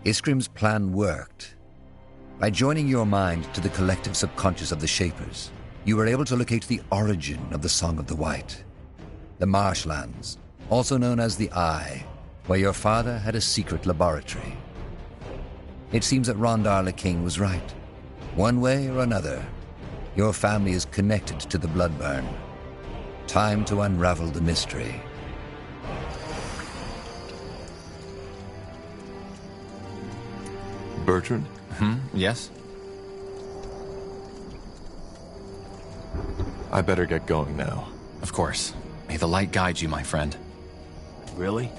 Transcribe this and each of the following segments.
Iskrim's plan worked. By joining your mind to the collective subconscious of the Shapers, you were able to locate the origin of the Song of the White. The marshlands, also known as the Eye, where your father had a secret laboratory. It seems that Rondar the King was right. One way or another, your family is connected to the Bloodburn. Time to unravel the mystery. Bertrand? Yes? I better get going now. Of course. May the light guide you, my friend. Really?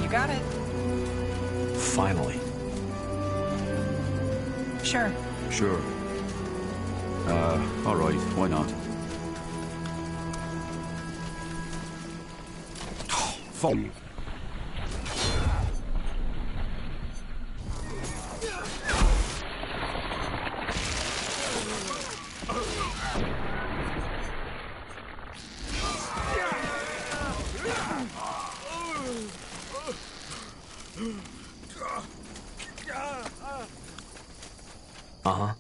You got it. Finally. Sure. Sure. All right, why not? Fuck. Uh-huh.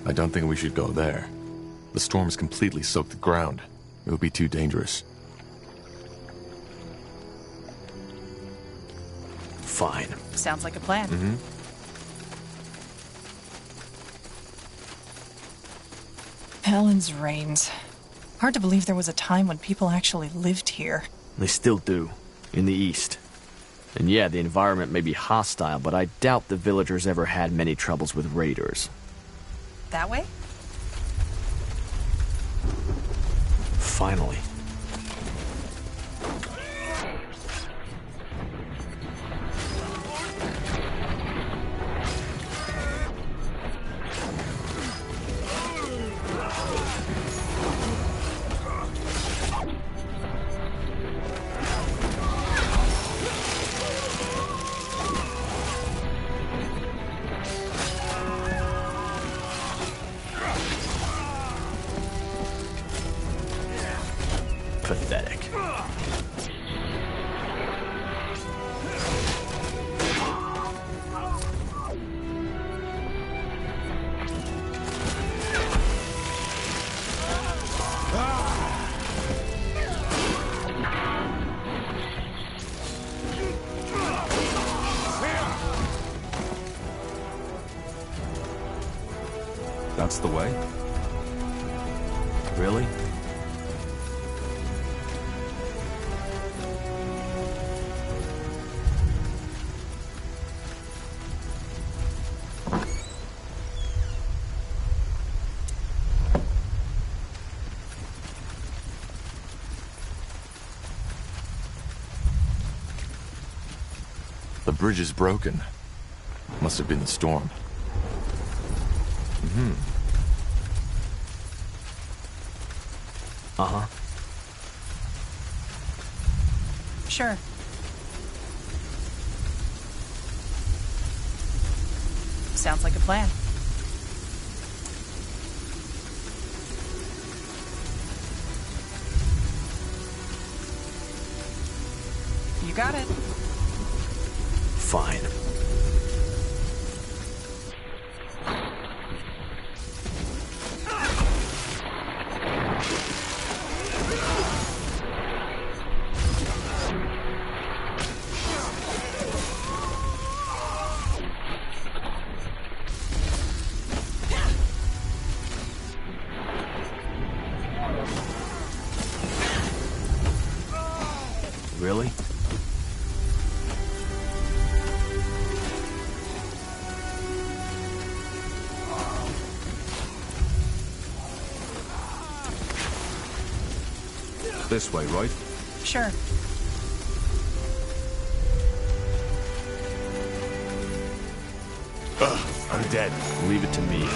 I don't think we should go there. The storm's completely soaked the ground. It would be too dangerous. Fine. Sounds like a plan. Helen's reigns. Hard to believe there was a time when people actually lived here. They still do. In the east. And yeah, the environment may be hostile, but I doubt the villagers ever had many troubles with raiders. That way? Finally. Pathetic. That's the way? Really? The bridge is broken. Must have been the storm. Uh-huh. Sure. Sounds like a plan. You got it. Fine. Really? This way, right? Sure. I'm dead. Leave it to me.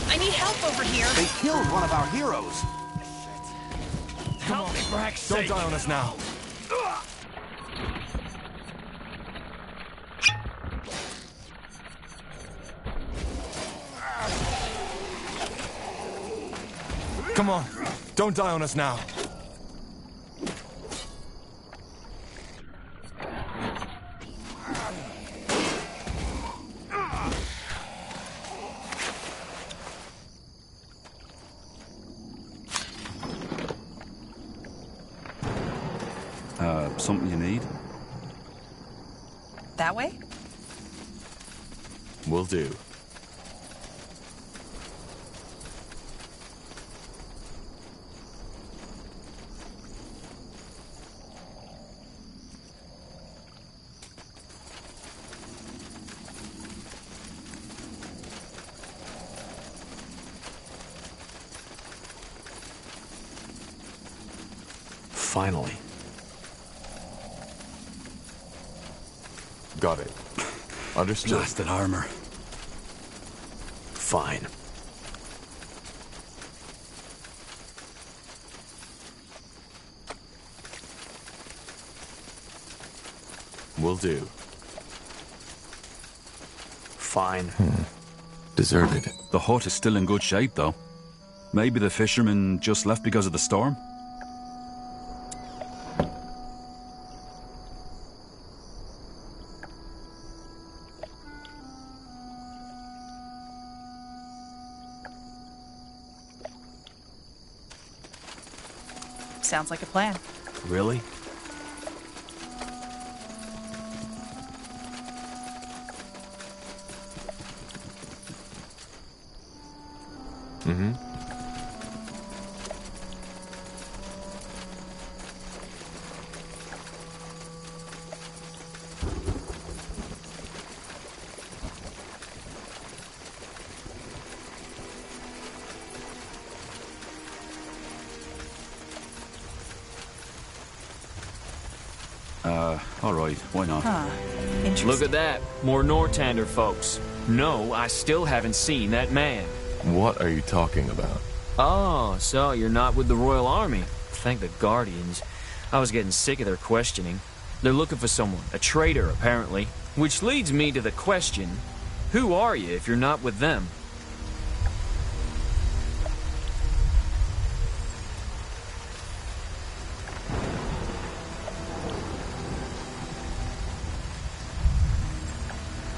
I need help over here. They killed one of our heroes. Help me, for heck's Don't sake! die on us now. Come on. Don't die on us now. Something you need? That way? Will do. Finally. Got it. Understood. Blasted armor. Fine. Will do. Fine. Deserted. The hut is still in good shape, though. Maybe the fishermen just left because of the storm? Sounds like a plan. Really? Mm-hmm. All right, why not? Huh. Interesting. Look at that. More Nortander folks. No, I still haven't seen that man. What are you talking about? Oh, so you're not with the Royal Army. Thank the Guardians. I was getting sick of their questioning. They're looking for someone, a traitor, apparently. Which leads me to the question, who are you if you're not with them?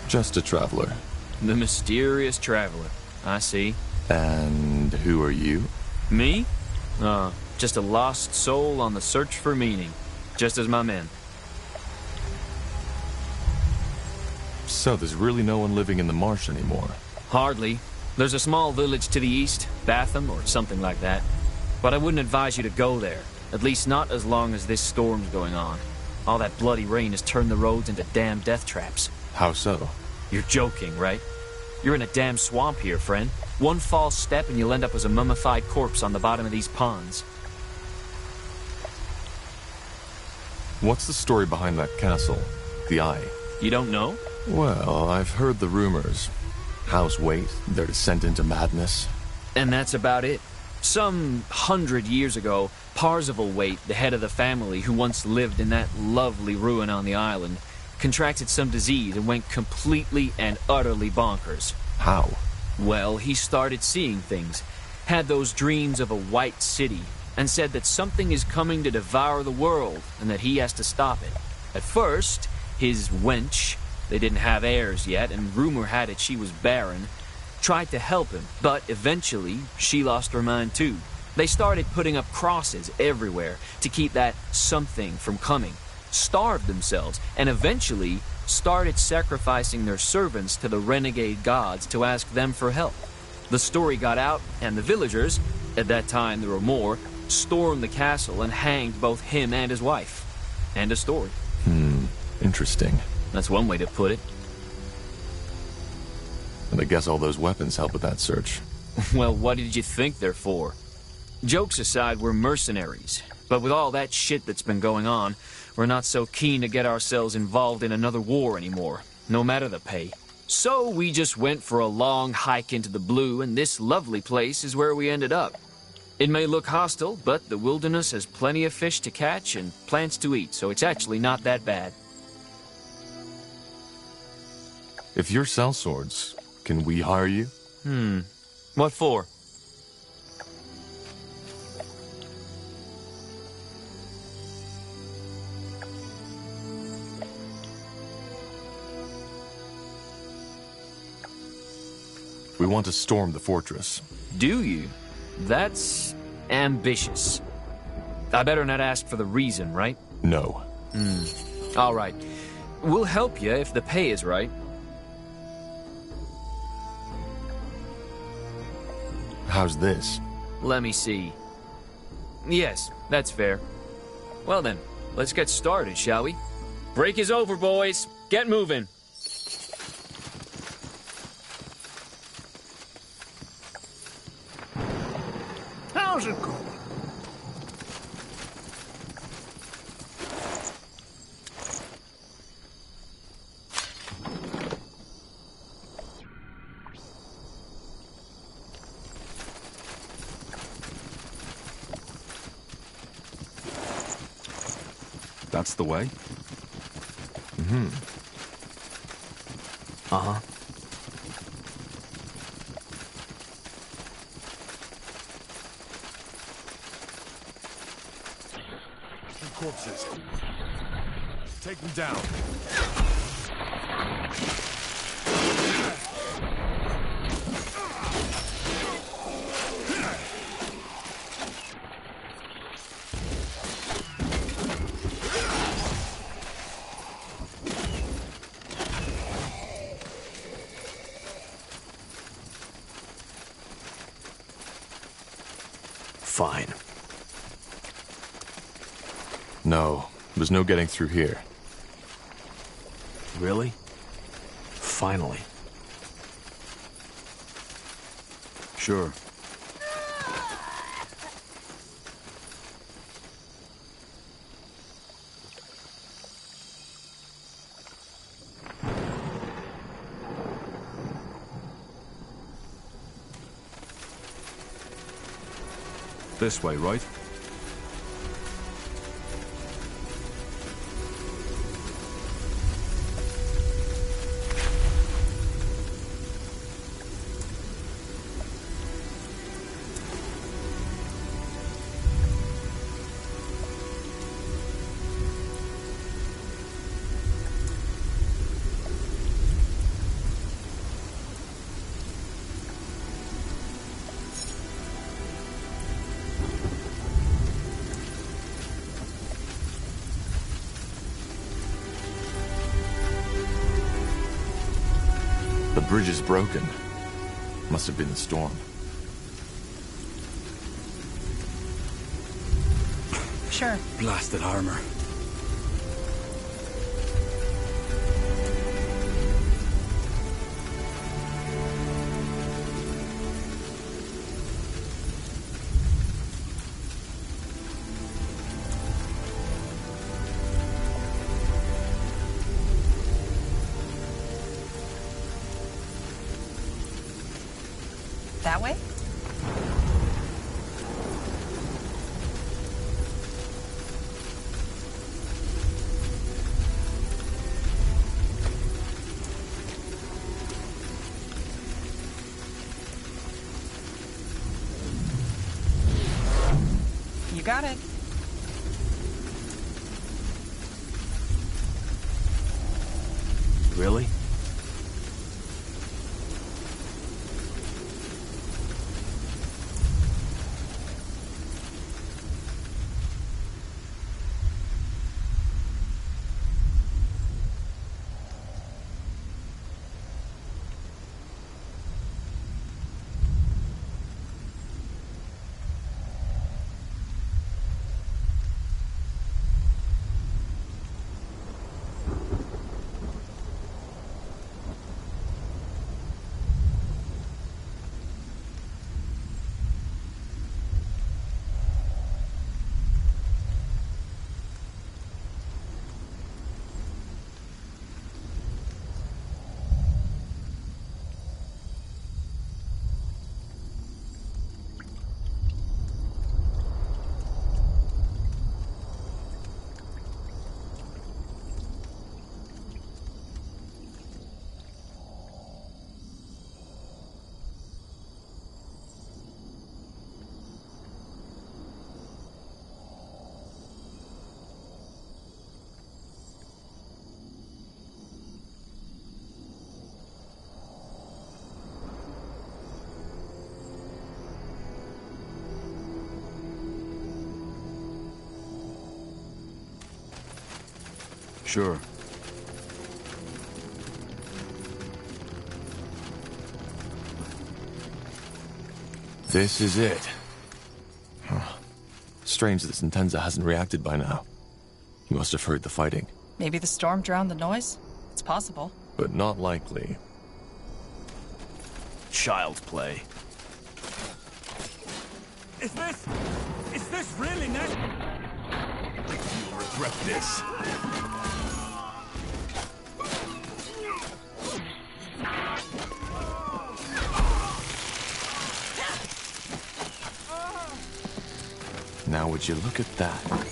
Just a traveler. The mysterious traveler. I see. And who are you? Me? Just a lost soul on the search for meaning. Just as my men. So there's really no one living in the marsh anymore? Hardly. There's a small village to the east, Batham or something like that. But I wouldn't advise you to go there. At least not as long as this storm's going on. All that bloody rain has turned the roads into damn death traps. How so? You're joking, right? You're in a damn swamp here, friend. One false step and you'll end up as a mummified corpse on the bottom of these ponds. What's the story behind that castle? The Eye? You don't know? Well, I've heard the rumors. House Waite, their descent into madness. And that's about it. Some 100 years ago, Parzival Waite, the head of the family who once lived in that lovely ruin on the island, contracted some disease and went completely and utterly bonkers. How? Well, he started seeing things. Had those dreams of a white city. and said that something is coming to devour the world and that he has to stop it. At first, his wench, they didn't have heirs yet, and rumor had it she was barren, tried to help him, but eventually she lost her mind too. They started putting up crosses everywhere to keep that something from coming, starved themselves, and eventually started sacrificing their servants to the renegade gods to ask them for help. The story got out, and the villagers, at that time there were more, stormed the castle and hanged both him and his wife. End of story. Interesting. That's one way to put it. And I guess all those weapons help with that search. Well, what did you think they're for? Jokes aside, we're mercenaries. But with all that shit that's been going on, we're not so keen to get ourselves involved in another war anymore, no matter the pay. So we just went for a long hike into the blue, and this lovely place is where we ended up. It may look hostile, but the wilderness has plenty of fish to catch and plants to eat, so it's actually not that bad. If you're sellswords, can we hire you? What for? We want to storm the fortress. Do you? That's ambitious. I better not ask for the reason, right? No. All right. We'll help you if the pay is right. How's this? Let me see. Yes, that's fair. Well then, let's get started, shall we? Break is over, boys. Get moving. How's it going? That's the way? Uh-huh. Corpses. Take them down. Fine. No, there's no getting through here. Really? Finally. Sure. This way, right? The bridge is broken. Must have been the storm. Sure. Blasted armor. That way? got it. Really? Sure. This is it. Huh. Strange that Sentenza hasn't reacted by now. He must have heard the fighting. Maybe the storm drowned the noise? It's possible. But not likely. Child's play. Is this really next? You'll regret this. Now would you look at that?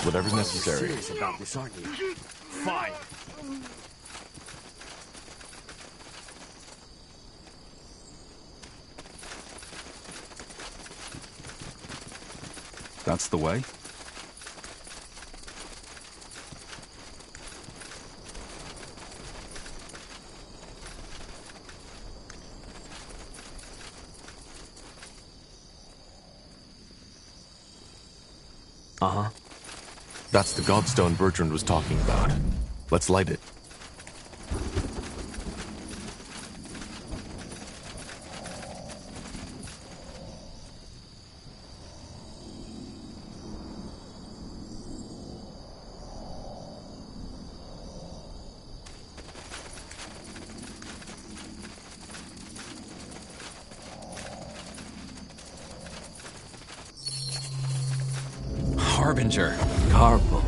Whatever's necessary. You're serious about this, aren't you? Fine. That's the way? Uh-huh. That's the godstone Bertrand was talking about. Let's light it. Harbinger. Carbo.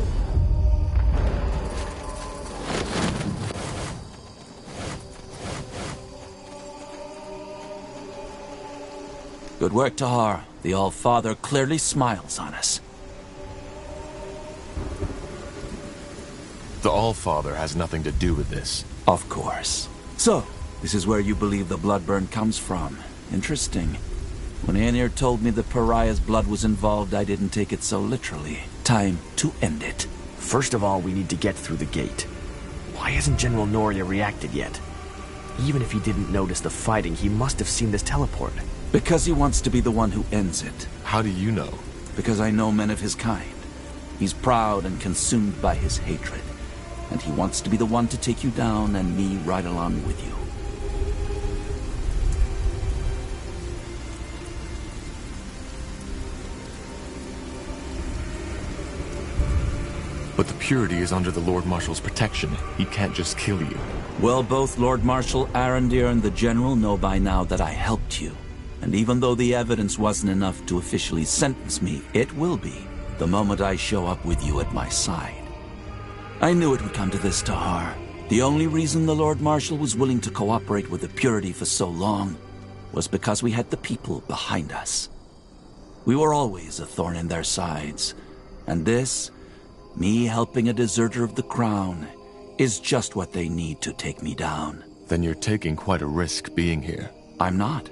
Good work, Tahar. The All-Father clearly smiles on us. The All-Father has nothing to do with this. Of course. So, this is where you believe the bloodburn comes from. Interesting. When Aenir told me the pariah's blood was involved, I didn't take it so literally. Time to end it. First of all, we need to get through the gate. Why hasn't General Noria reacted yet? Even if he didn't notice the fighting, he must have seen this teleport. Because he wants to be the one who ends it. How do you know? Because I know men of his kind. He's proud and consumed by his hatred. And he wants to be the one to take you down and me right along with you. But the Purity is under the Lord Marshal's protection. He can't just kill you. Well, both Lord Marshal Arendir and the General know by now that I helped you. And even though the evidence wasn't enough to officially sentence me, it will be the moment I show up with you at my side. I knew it would come to this, Tahar. The only reason the Lord Marshal was willing to cooperate with the Purity for so long was because we had the people behind us. We were always a thorn in their sides. And this, me helping a deserter of the Crown, is just what they need to take me down. Then you're taking quite a risk being here. I'm not.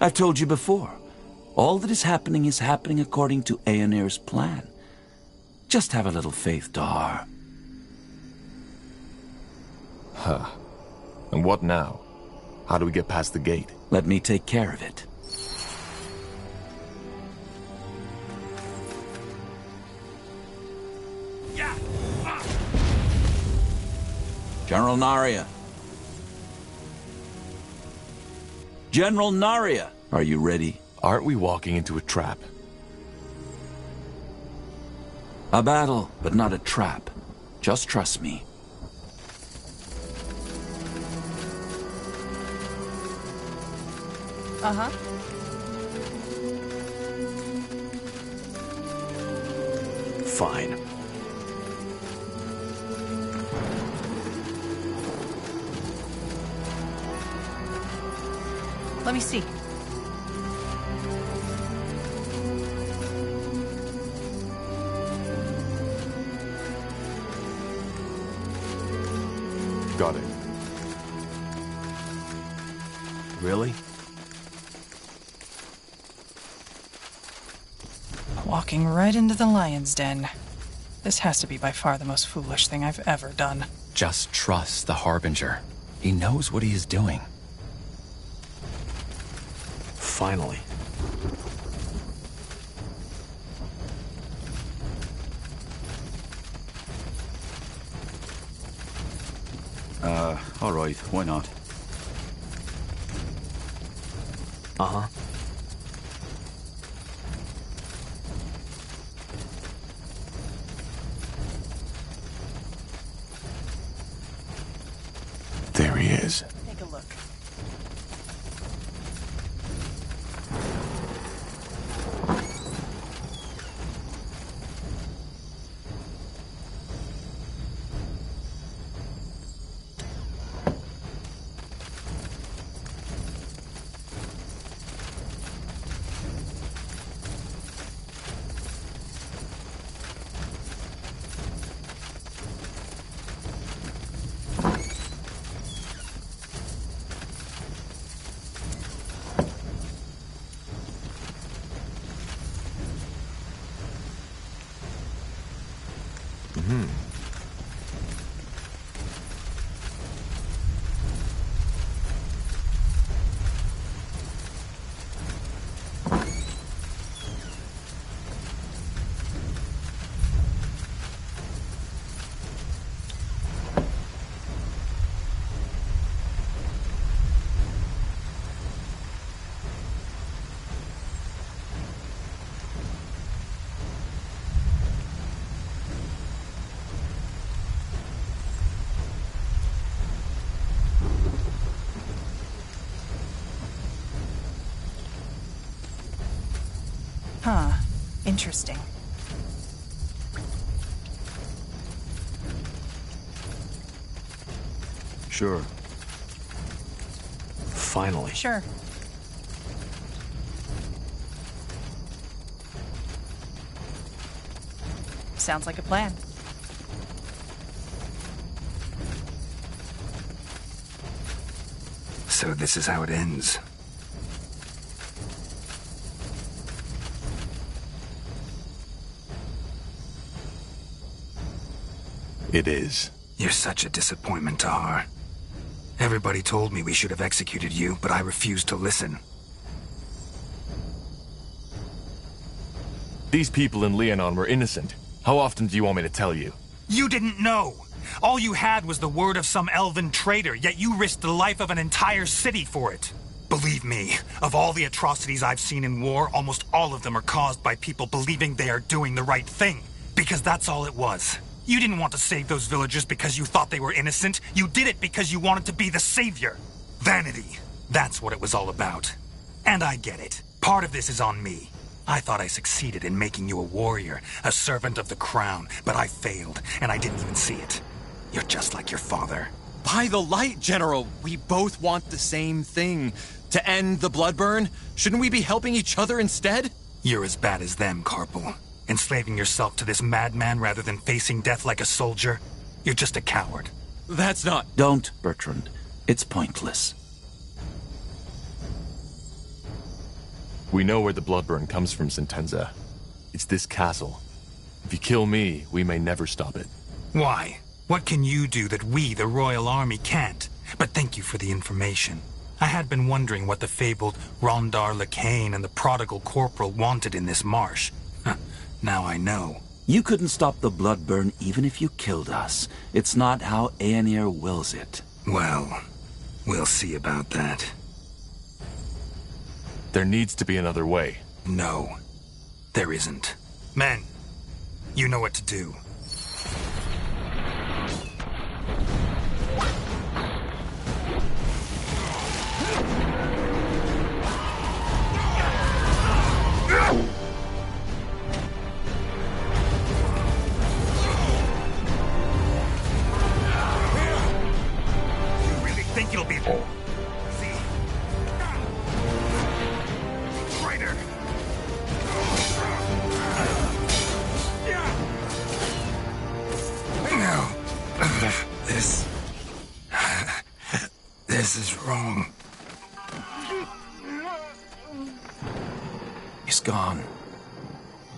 I've told you before. All that is happening according to Aenir's plan. Just have a little faith, Tahar. Huh. And what now? How do we get past the gate? Let me take care of it. General Narya. General Narya, are you ready? Aren't we walking into a trap? A battle, but not a trap. Just trust me. Uh-huh. Fine. Let me see. Got it. Really? Walking right into the lion's den. This has to be by far the most foolish thing I've ever done. Just trust the Harbinger. He knows what he is doing. Finally. All right, why not? Uh-huh. There he is. Take a look. Huh. Interesting. Sure. Finally. Sure. Sounds like a plan. So this is how it ends. It is. You're such a disappointment, Tahar. Everybody told me we should have executed you, but I refused to listen. These people in Leonon were innocent. How often do you want me to tell you? You didn't know! All you had was the word of some elven traitor, yet you risked the life of an entire city for it. Believe me, of all the atrocities I've seen in war, almost all of them are caused by people believing they are doing the right thing. Because that's all it was. You didn't want to save those villagers because you thought they were innocent. You did it because you wanted to be the savior. Vanity. That's what it was all about. And I get it. Part of this is on me. I thought I succeeded in making you a warrior, a servant of the crown, but I failed, and I didn't even see it. You're just like your father. By the light, General, we both want the same thing. To end the Bloodburn? Shouldn't we be helping each other instead? You're as bad as them, Carpal. Enslaving yourself to this madman rather than facing death like a soldier. You're just a coward. That's not... Don't, Bertrand. It's pointless. We know where the Bloodburn comes from, Sentenza. It's this castle. If you kill me, we may never stop it. Why? What can you do that we, the Royal Army, can't? But thank you for the information. I had been wondering what the fabled Rondar Lacane and the prodigal corporal wanted in this marsh. Now I know. You couldn't stop the Bloodburn even if you killed us. It's not how Aenir wills it. Well, we'll see about that. There needs to be another way. No, there isn't. Men, you know what to do. You really think you'll be... See? Traitor! No. This is wrong. He's gone.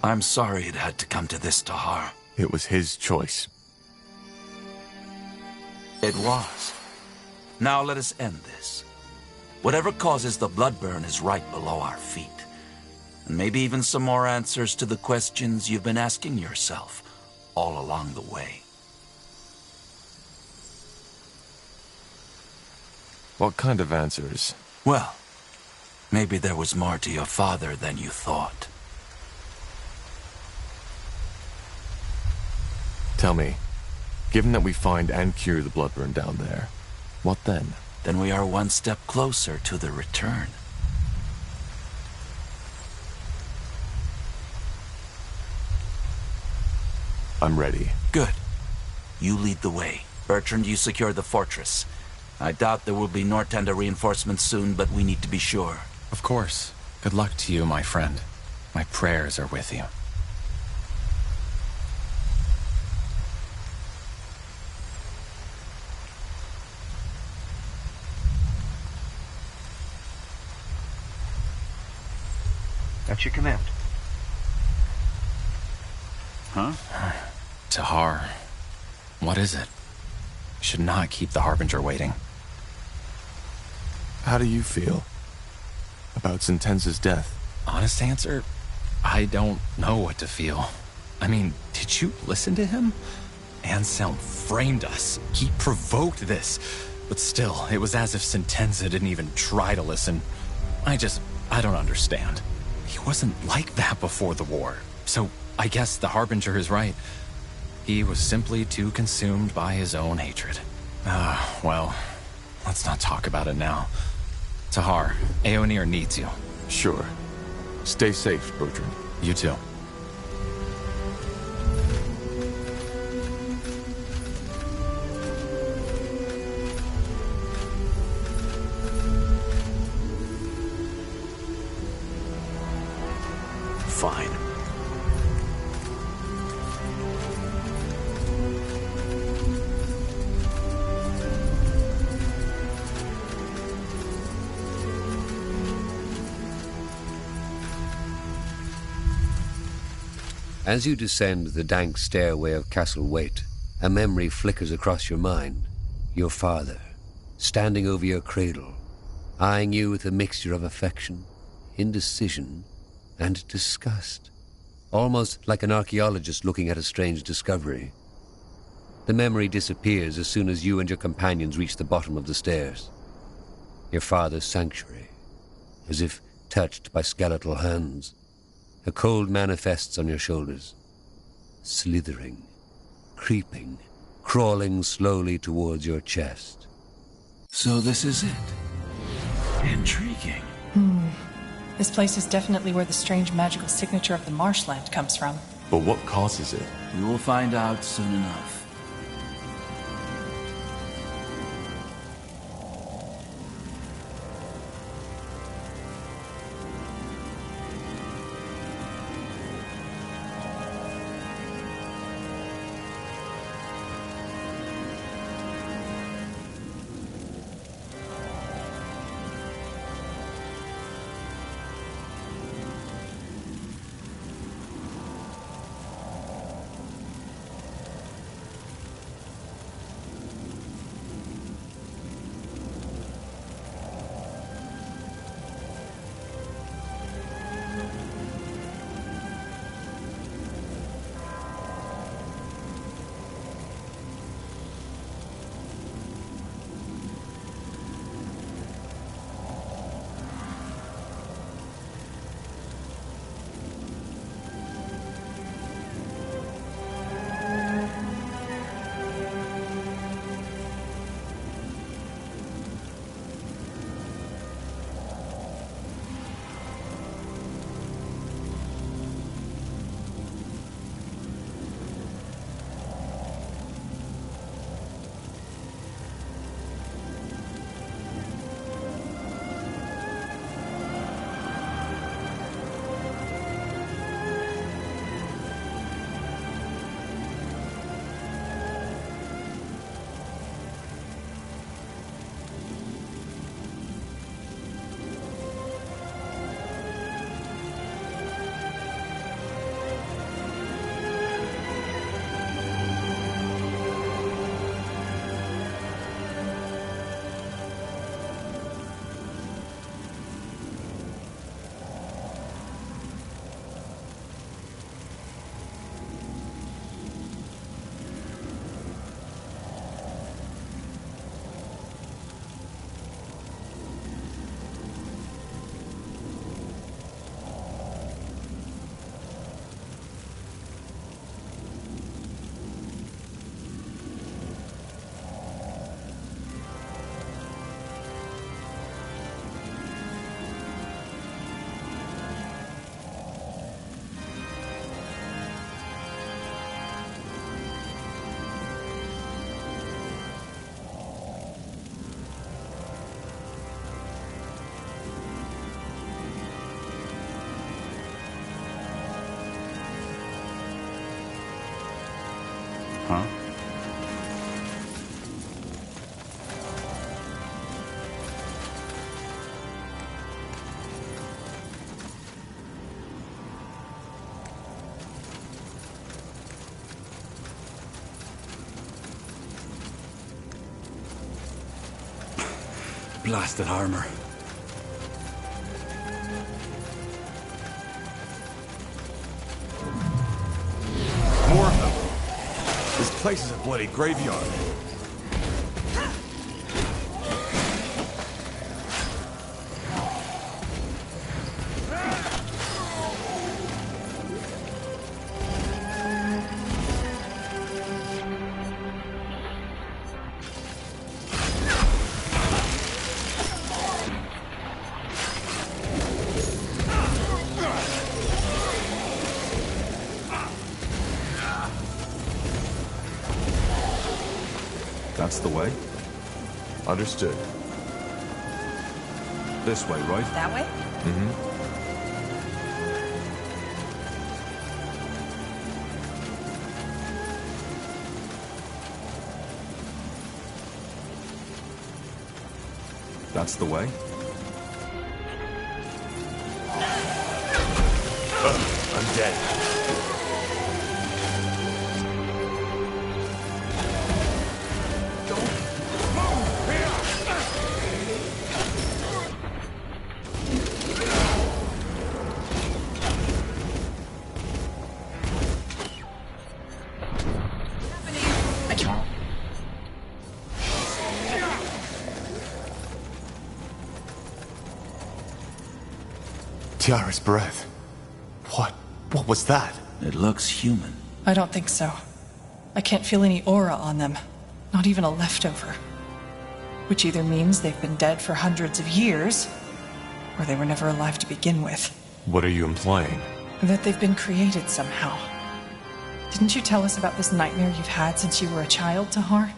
I'm sorry it had to come to this, Tahar. It was his choice. It was. Now let us end this. Whatever causes the Bloodburn is right below our feet. And maybe even some more answers to the questions you've been asking yourself all along the way. What kind of answers? Well, maybe there was more to your father than you thought. Tell me, given that we find and cure the Bloodburn down there, what then? Then we are one step closer to the return. I'm ready. Good. You lead the way. Bertrand, you secure the fortress. I doubt there will be Nortenda reinforcements soon, but we need to be sure. Of course. Good luck to you, my friend. My prayers are with you. At your command. Huh? Tahar, what is it? We should not keep the Harbinger waiting. How do you feel about Sentenza's death? Honest answer, I don't know what to feel. I mean, did you listen to him? Anselm framed us. He provoked this. But still, it was as if Sentenza didn't even try to listen. I don't understand. He wasn't like that before the war. So I guess the Harbinger is right. He was simply too consumed by his own hatred. Well, let's not talk about it now. Tahar, Aeonir needs you. Sure. Stay safe, Bertrand. You too. Fine. As you descend the dank stairway of Castle Waite, a memory flickers across your mind. Your father, standing over your cradle, eyeing you with a mixture of affection, indecision, and disgust, almost like an archaeologist looking at a strange discovery. The memory disappears as soon as you and your companions reach the bottom of the stairs. Your father's sanctuary, as if touched by skeletal hands. A cold manifests on your shoulders, slithering, creeping, crawling slowly towards your chest. So this is it. Intriguing. This place is definitely where the strange magical signature of the marshland comes from. But what causes it? We will find out soon enough. Huh? Blasted armor. More of them. This place is a bloody graveyard. That's the way? Understood. This way, right? That way? Mm-hmm. That's the way? I'm dead. Tiara's breath. What was that? It looks human. I don't think so. I can't feel any aura on them. Not even a leftover. Which either means they've been dead for hundreds of years, Or they were never alive to begin with. What are you implying? That they've been created somehow. Didn't you tell us about this nightmare you've had since you were a child, Tahar?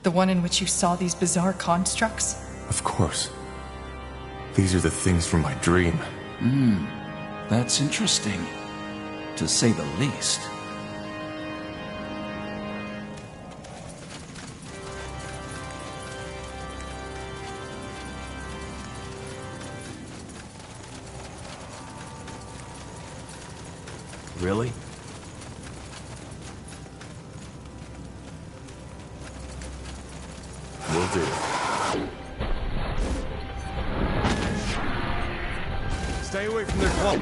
The one in which you saw these bizarre constructs? Of course. These are the things from my dream. That's interesting, to say the least. Really? Will do. Stay away from their club.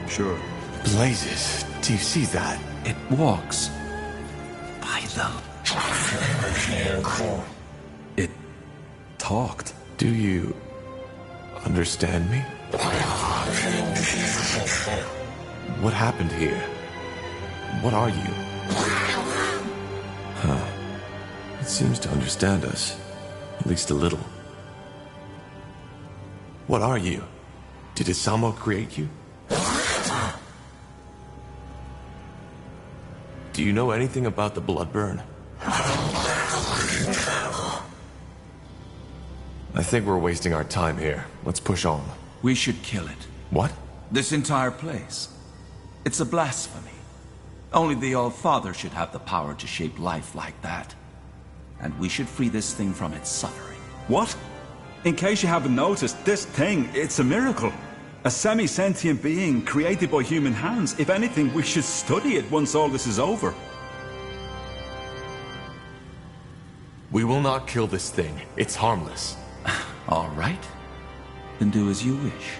Sure. Blazes, do you see that? It walks by them. It talked. Do you understand me? What happened here? What are you? Huh. It seems to understand us. At least a little. What are you? Did Isamo create you? Do you know anything about the Bloodburn? I think we're wasting our time here. Let's push on. We should kill it. What? This entire place. It's a blasphemy. Only the All-Father should have the power to shape life like that. And we should free this thing from its suffering. What? In case you haven't noticed, this thing, it's a miracle. A semi-sentient being created by human hands. If anything, we should study it once all this is over. We will not kill this thing. It's harmless. All right. Then do as you wish.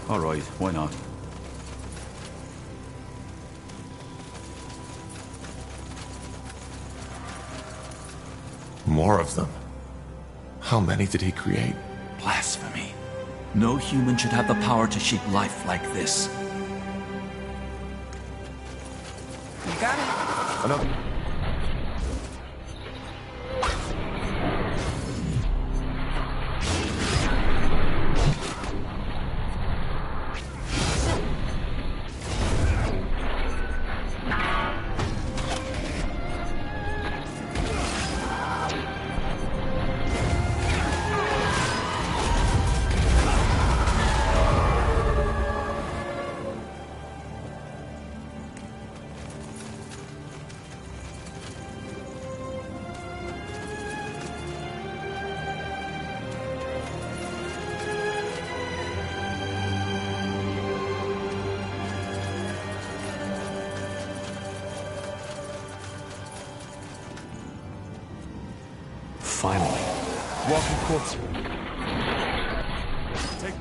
All right, why not? More of them. How many did he create? Blasphemy. No human should have the power to shape life like this. You got it. Enough. Finally. Walking corpse. Take.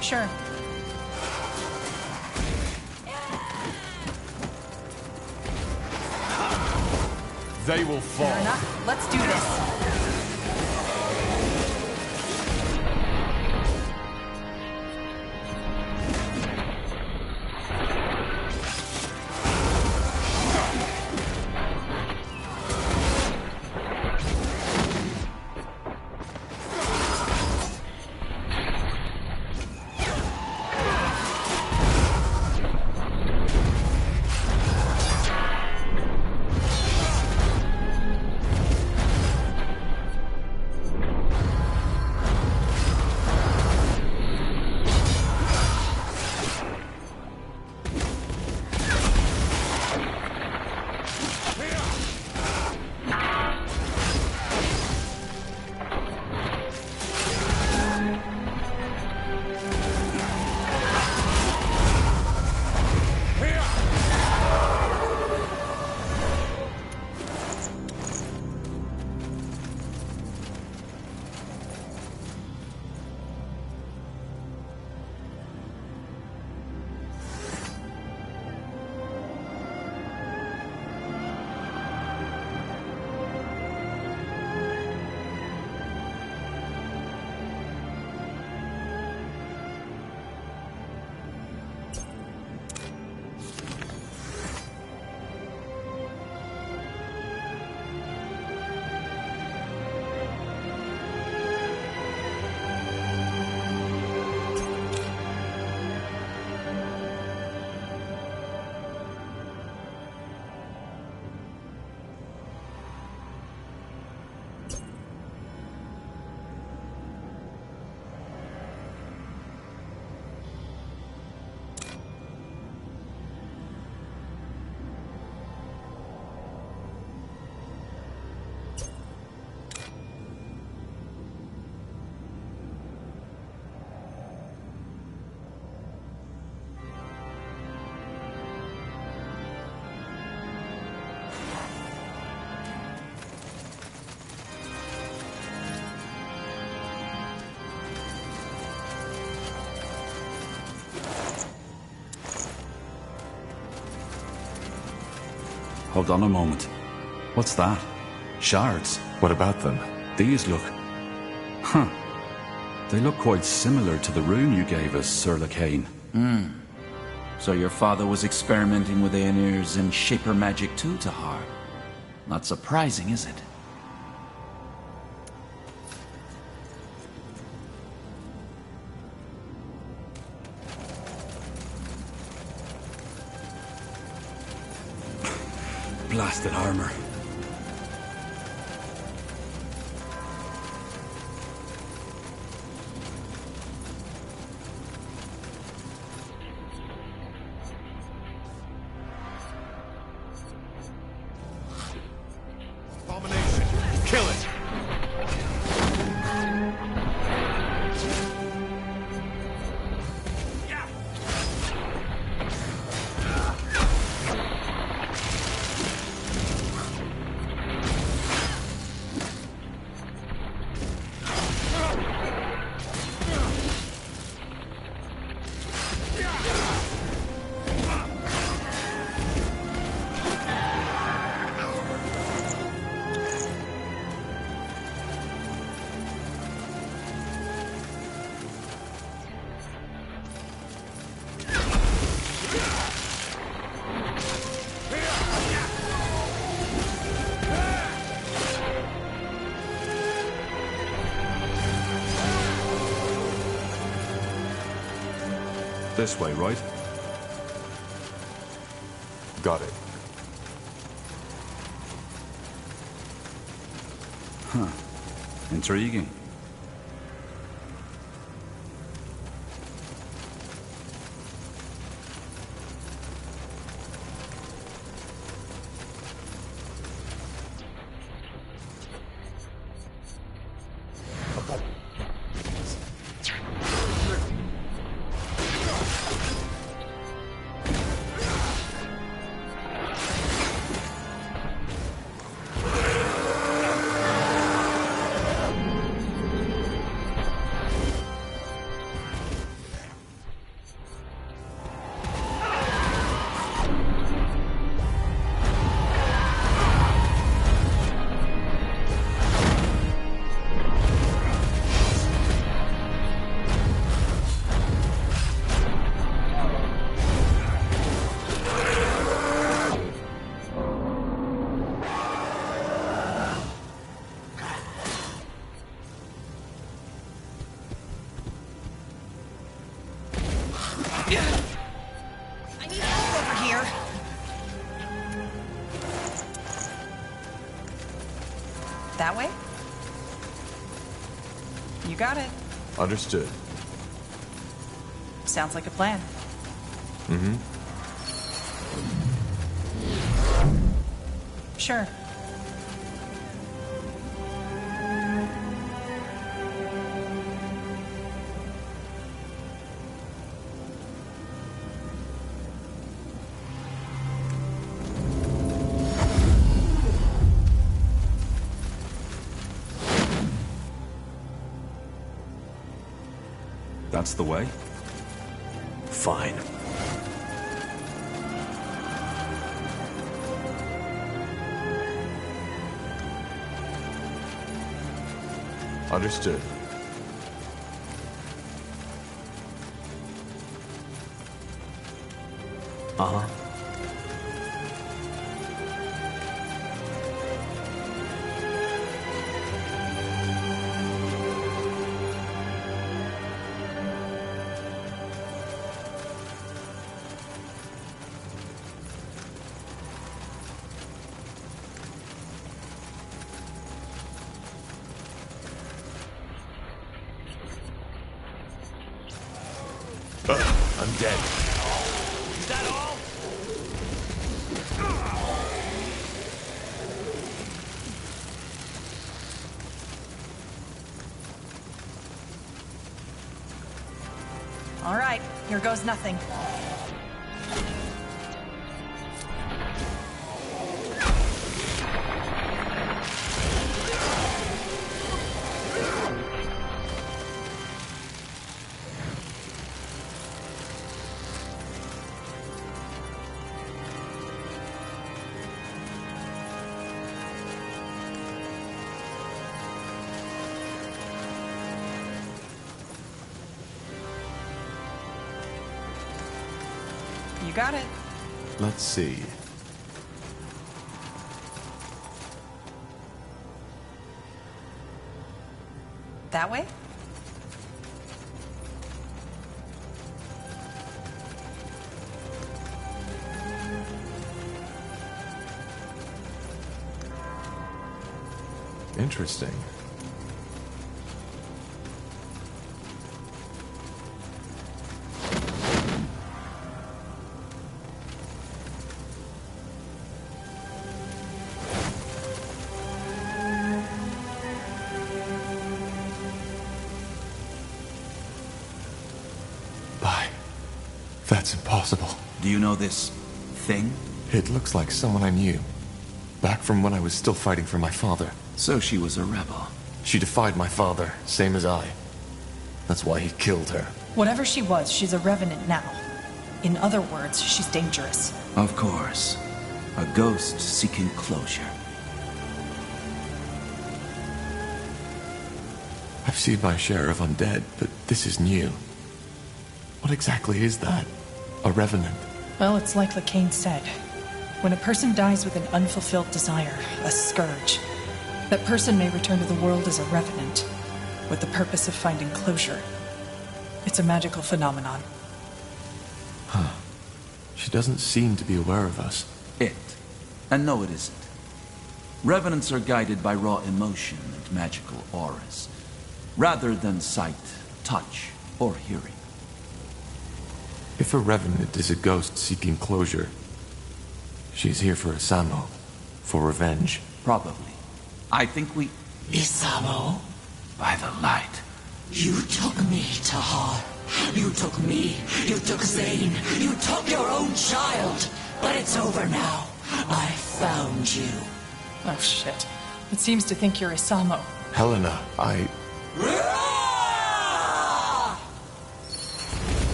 Sure. They will fall. Fair enough. Let's do this. Hold on a moment. What's that? Shards. What about them? These look... Huh. They look quite similar to the rune you gave us, Sir Lacane. So your father was experimenting with Aenir's and Shaper magic too, Tahar. Not surprising, is it? Blasted armor. Abomination! Kill it! This way, right? Got it. Huh. Intriguing. got it. Understood. Sounds like a plan. Mm-hmm. Sure. That's the way? Fine. Understood. Uh-huh. I'm dead. Is that all? All right, here goes nothing. You got it. Let's see. That way? Interesting. That's impossible. Do you know this thing? It looks like someone I knew. Back from when I was still fighting for my father. So she was a rebel. She defied my father, same as I. That's why he killed her. Whatever she was, she's a revenant now. In other words, she's dangerous. Of course. A ghost seeking closure. I've seen my share of undead, but this is new. What exactly is that? A revenant? Well, it's like Lacane said. When a person dies with an unfulfilled desire, a scourge, that person may return to the world as a revenant, with the purpose of finding closure. It's a magical phenomenon. Huh. She doesn't seem to be aware of us. It. And no, it isn't. Revenants are guided by raw emotion and magical auras, rather than sight, touch, or hearing. If a revenant is a ghost seeking closure, she's here for Isamo, for revenge. Probably. I think we... Isamo? By the light. You took me, Tahar. You took me. You took Zane. You took your own child. But it's over now. I found you. Oh, shit. It seems to think you're Isamo. Helena,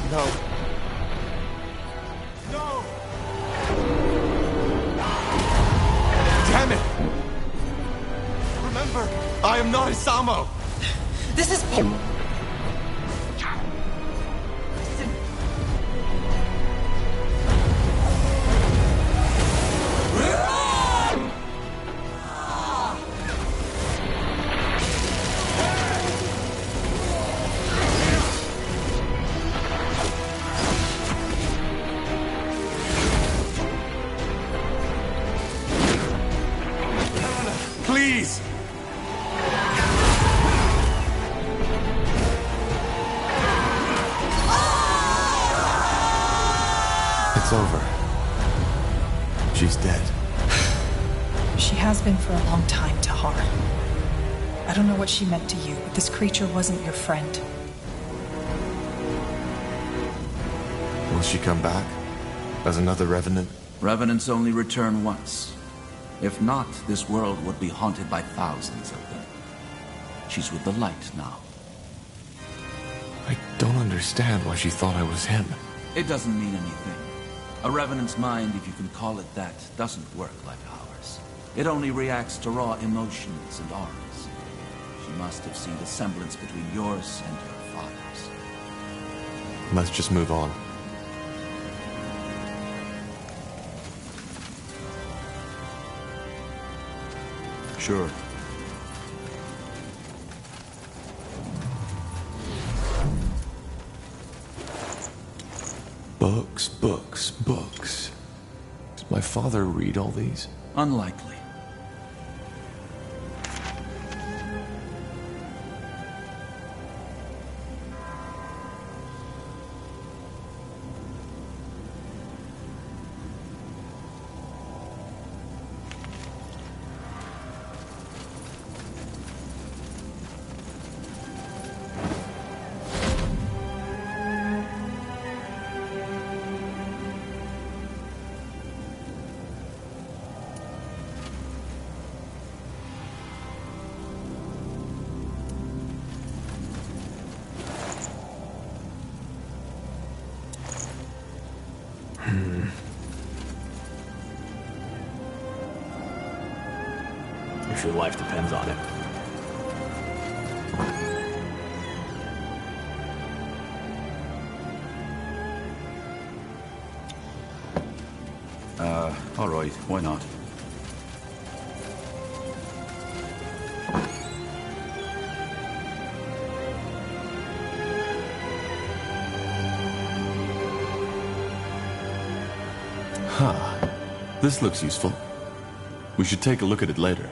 No. No! Damn it! Remember, I am not Isamo! This is... Please! It's over. She's dead. She has been for a long time, Tahar. I don't know what she meant to you, but this creature wasn't your friend. Will she come back? As another revenant? Revenants only return once. If not, this world would be haunted by thousands of them. She's with the light now. I don't understand why she thought I was him. It doesn't mean anything. A revenant's mind, if you can call it that, doesn't work like ours. It only reacts to raw emotions and auras. She must have seen the semblance between yours and your father's. Let's just move on. Sure. Books, books, books. Did my father read all these? Unlikely. If your life depends on it. All right, why not? Huh. This looks useful. We should take a look at it later.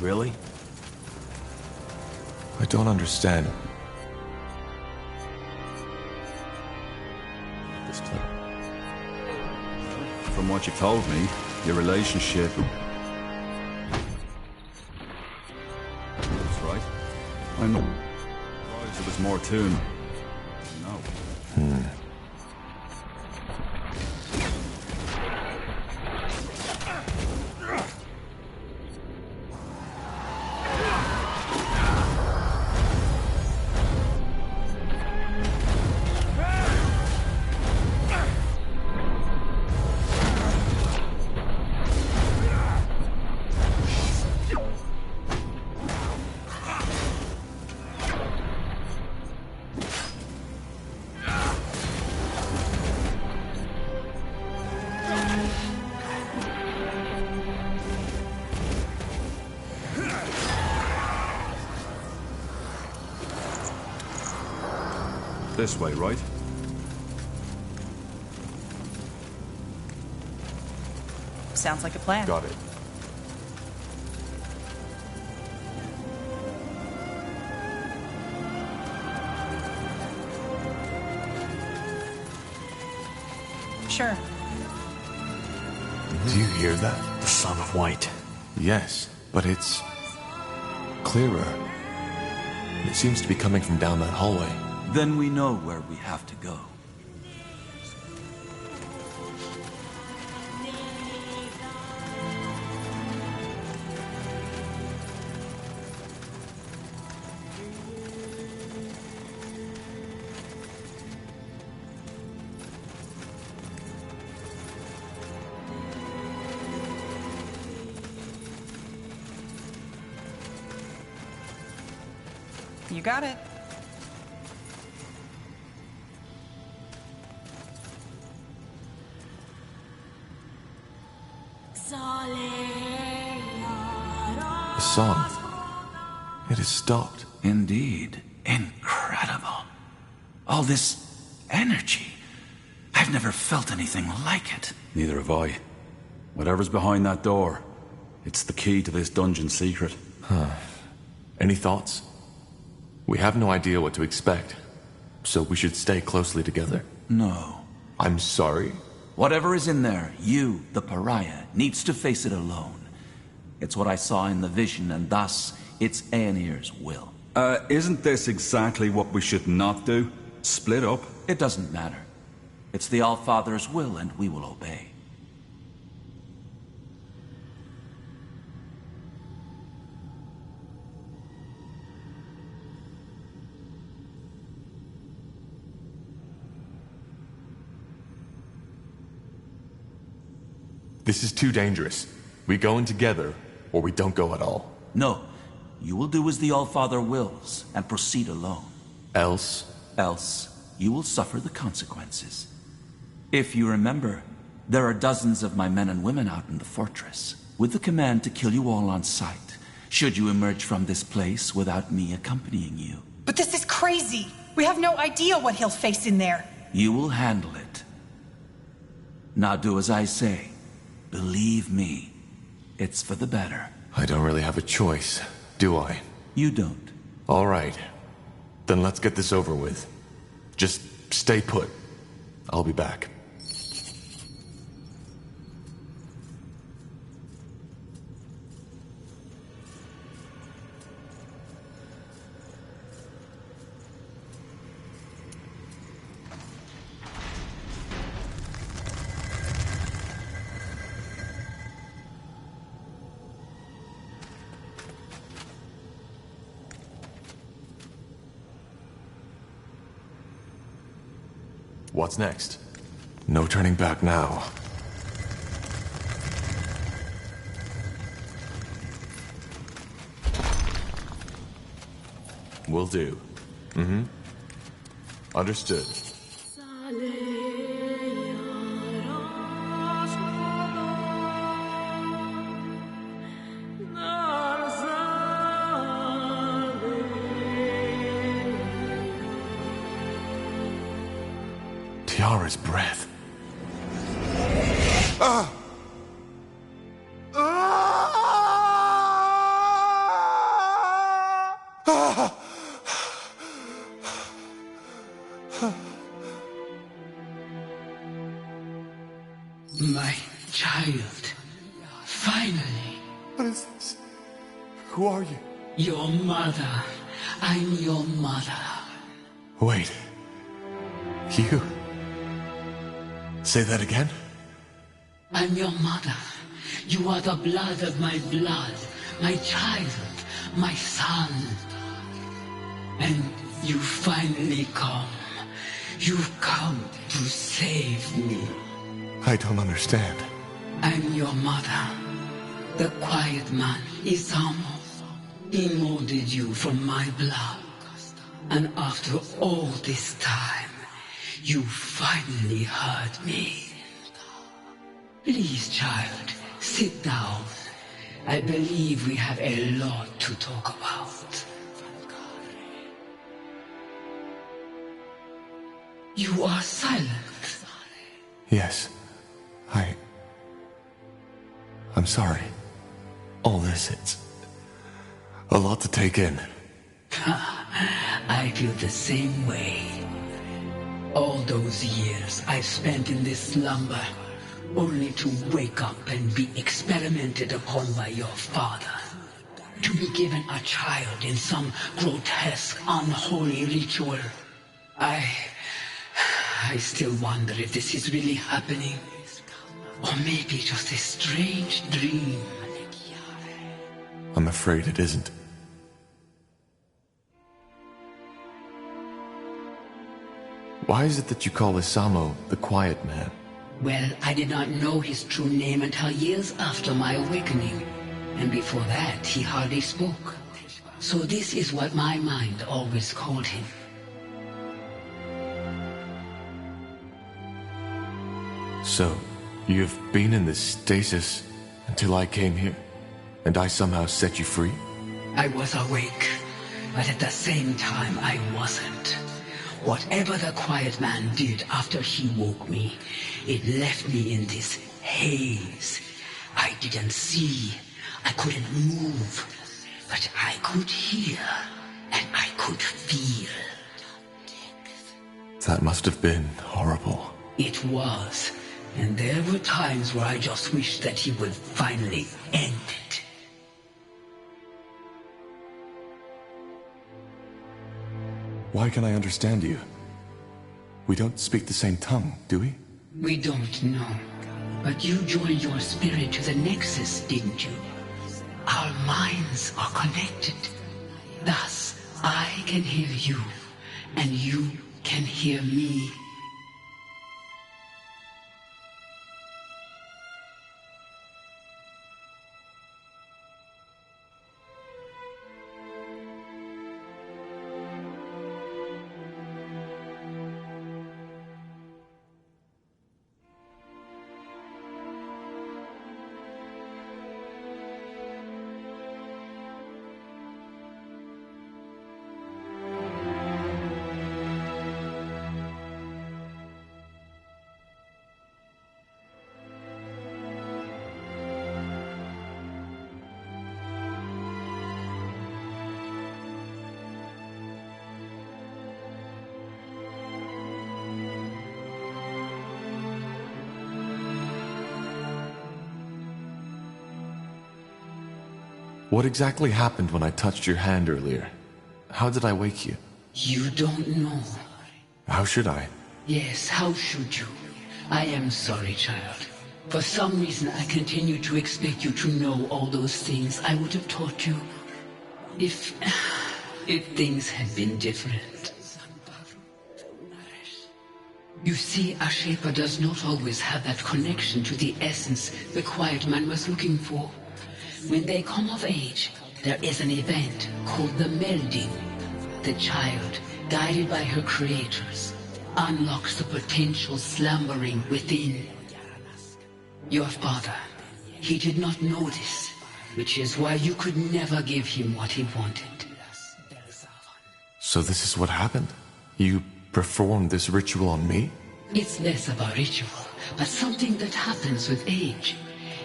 Really? I don't understand. This clip. From what you've told me, your relationship... That's right. I'm not surprised there was more to him. No. This way, right? Sounds like a plan. Got it. Sure. Do you hear that? The Son of White. Yes, but it's clearer. It seems to be coming from down that hallway. Then we know where we have to go. You got it. The song. It has stopped. Indeed. Incredible. All this energy. I've never felt anything like it. Neither have I. Whatever's behind that door, it's the key to this dungeon secret. Huh. Any thoughts? We have no idea what to expect, so we should stay closely together. No. I'm sorry. Whatever is in there, you, the pariah, needs to face it alone. It's what I saw in the vision, and thus, it's Aenir's will. Isn't this exactly what we should not do? Split up? It doesn't matter. It's the Allfather's will, and we will obey. This is too dangerous. We go in together, or we don't go at all. No. You will do as the Allfather wills, and proceed alone. Else? Else, you will suffer the consequences. If you remember, there are dozens of my men and women out in the fortress, with the command to kill you all on sight, should you emerge from this place without me accompanying you. But this is crazy! We have no idea what he'll face in there. You will handle it. Now do as I say. Believe me, it's for the better. I don't really have a choice, do I? You don't. All right. Then let's get this over with. Just stay put. I'll be back. What's next? No turning back now. Will do. Mm-hmm. Understood. Tiara's breath. My child. Finally. What is this? Who are you? Your mother. I'm your mother. Wait. You? Say that again? I'm your mother. You are the blood of my blood. My child. My son. And you finally come. You've come to save me. I don't understand. I'm your mother. The quiet man, Isamo. He molded you from my blood. And after all this time, you finally heard me. Please, child, sit down. I believe we have a lot to talk about. You are silent. Yes. I'm sorry. All this, it's a lot to take in. I feel the same way. All those years I've spent in this slumber, only to wake up and be experimented upon by your father. To be given a child in some grotesque, unholy ritual. I still wonder if this is really happening. Or maybe just a strange dream. I'm afraid it isn't. Why is it that you call Isamo the Quiet Man? Well, I did not know his true name until years after my awakening. And before that, he hardly spoke. So this is what my mind always called him. So, you've been in this stasis until I came here, and I somehow set you free? I was awake, but at the same time I wasn't. Whatever the Quiet Man did after he woke me, it left me in this haze. I didn't see, I couldn't move, but I could hear, and I could feel. That must have been horrible. It was, and there were times where I just wished that he would finally end it. Why can I understand you? We don't speak the same tongue, do we? We don't know, but you joined your spirit to the Nexus, didn't you? Our minds are connected. Thus, I can hear you, and you can hear me. What exactly happened when I touched your hand earlier? How did I wake you? You don't know. How should I? Yes, how should you? I am sorry, child. For some reason, I continue to expect you to know all those things I would have taught you. If things had been different. You see, a Shaper does not always have that connection to the essence the Quiet Man was looking for. When they come of age, there is an event called the melding. The child, guided by her creators, unlocks the potential slumbering within. Your father, he did not know this, which is why you could never give him what he wanted. So this is what happened? You performed this ritual on me? It's less of a ritual, but something that happens with age.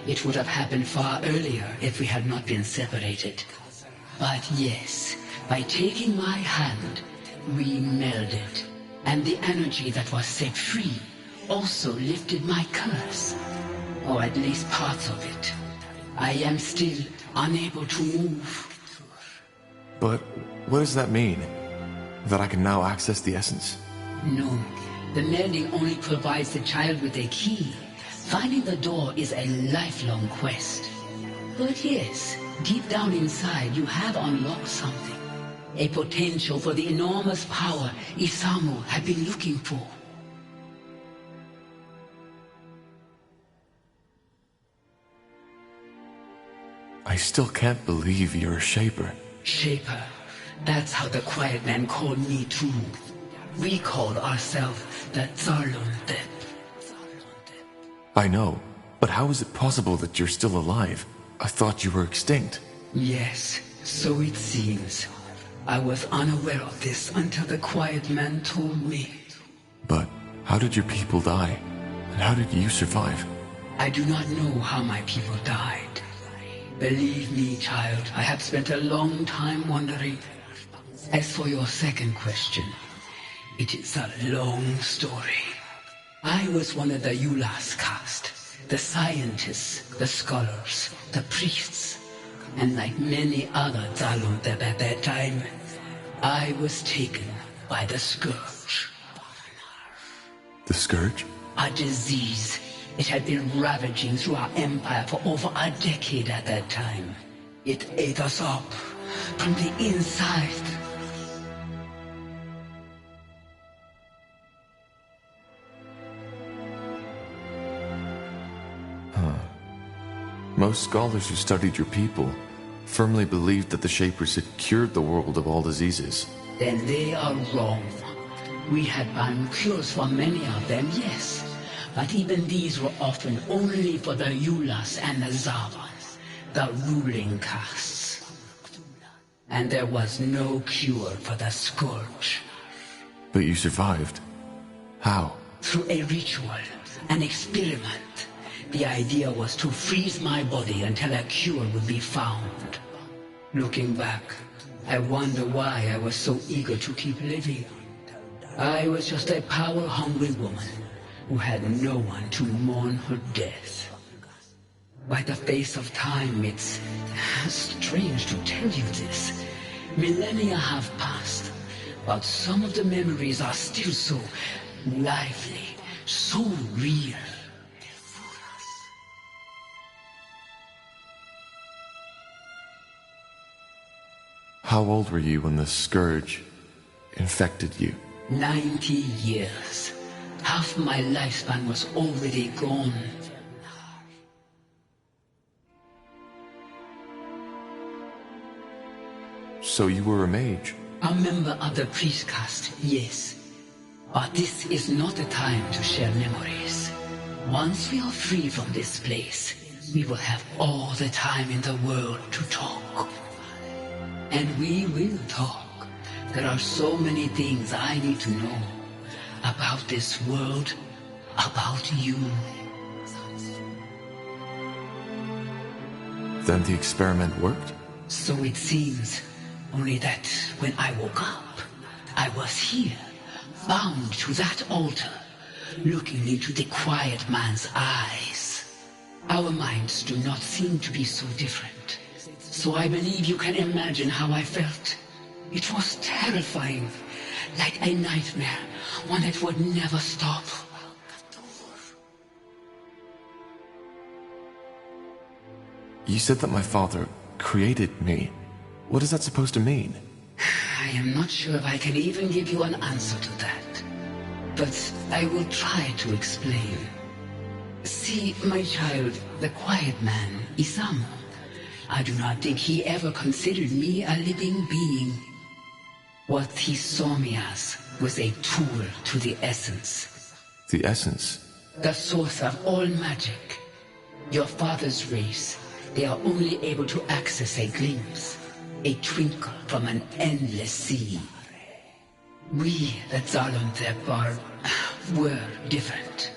It would have happened far earlier if we had not been separated. But yes, by taking my hand, we melded. And the energy that was set free also lifted my curse. Or at least parts of it. I am still unable to move. But what does that mean? That I can now access the essence? No, the melding only provides the child with a key. Finding the door is a lifelong quest. But yes, deep down inside you have unlocked something. A potential for the enormous power Isamu had been looking for. I still can't believe you're a Shaper. Shaper. That's how the Quiet Man called me too. We called ourselves the Zarlunde. I know, but how is it possible that you're still alive? I thought you were extinct. Yes, so it seems. I was unaware of this until the Quiet Man told me. But how did your people die? And how did you survive? I do not know how my people died. Believe me, child, I have spent a long time wondering. As for your second question, it is a long story. I was one of the Yulas caste, the scientists, the scholars, the priests, and like many other Zalundeb at that time, I was taken by the Scourge. The Scourge? A disease. It had been ravaging through our empire for over a decade at that time. It ate us up from the inside. Most scholars who studied your people firmly believed that the Shapers had cured the world of all diseases. Then they are wrong. We had found cures for many of them, yes. But even these were often only for the Yulas and the Zavas, the ruling castes. And there was no cure for the Scourge. But you survived. How? Through a ritual, an experiment. The idea was to freeze my body until a cure would be found. Looking back, I wonder why I was so eager to keep living. I was just a power-hungry woman who had no one to mourn her death. By the face of time, it's strange to tell you this. Millennia have passed, but some of the memories are still so lively, so real. How old were you when the Scourge infected you? 90 years. Half my lifespan was already gone. So you were a mage? A member of the priest caste, yes. But this is not the time to share memories. Once we are free from this place, we will have all the time in the world to talk. And we will talk. There are so many things I need to know. About this world, about you. Then the experiment worked? So it seems. Only that when I woke up, I was here, bound to that altar, looking into the quiet man's eyes. Our minds do not seem to be so different. So I believe you can imagine how I felt. It was terrifying, like a nightmare, one that would never stop. You said that my father created me. What is that supposed to mean? I am not sure if I can even give you an answer to that. But I will try to explain. See, my child, the quiet man, Isamu, I do not think he ever considered me a living being. What he saw me as was a tool to the essence. The essence? The source of all magic. Your father's race, they are only able to access a glimpse, a twinkle from an endless sea. We, the Zalonthep, were different.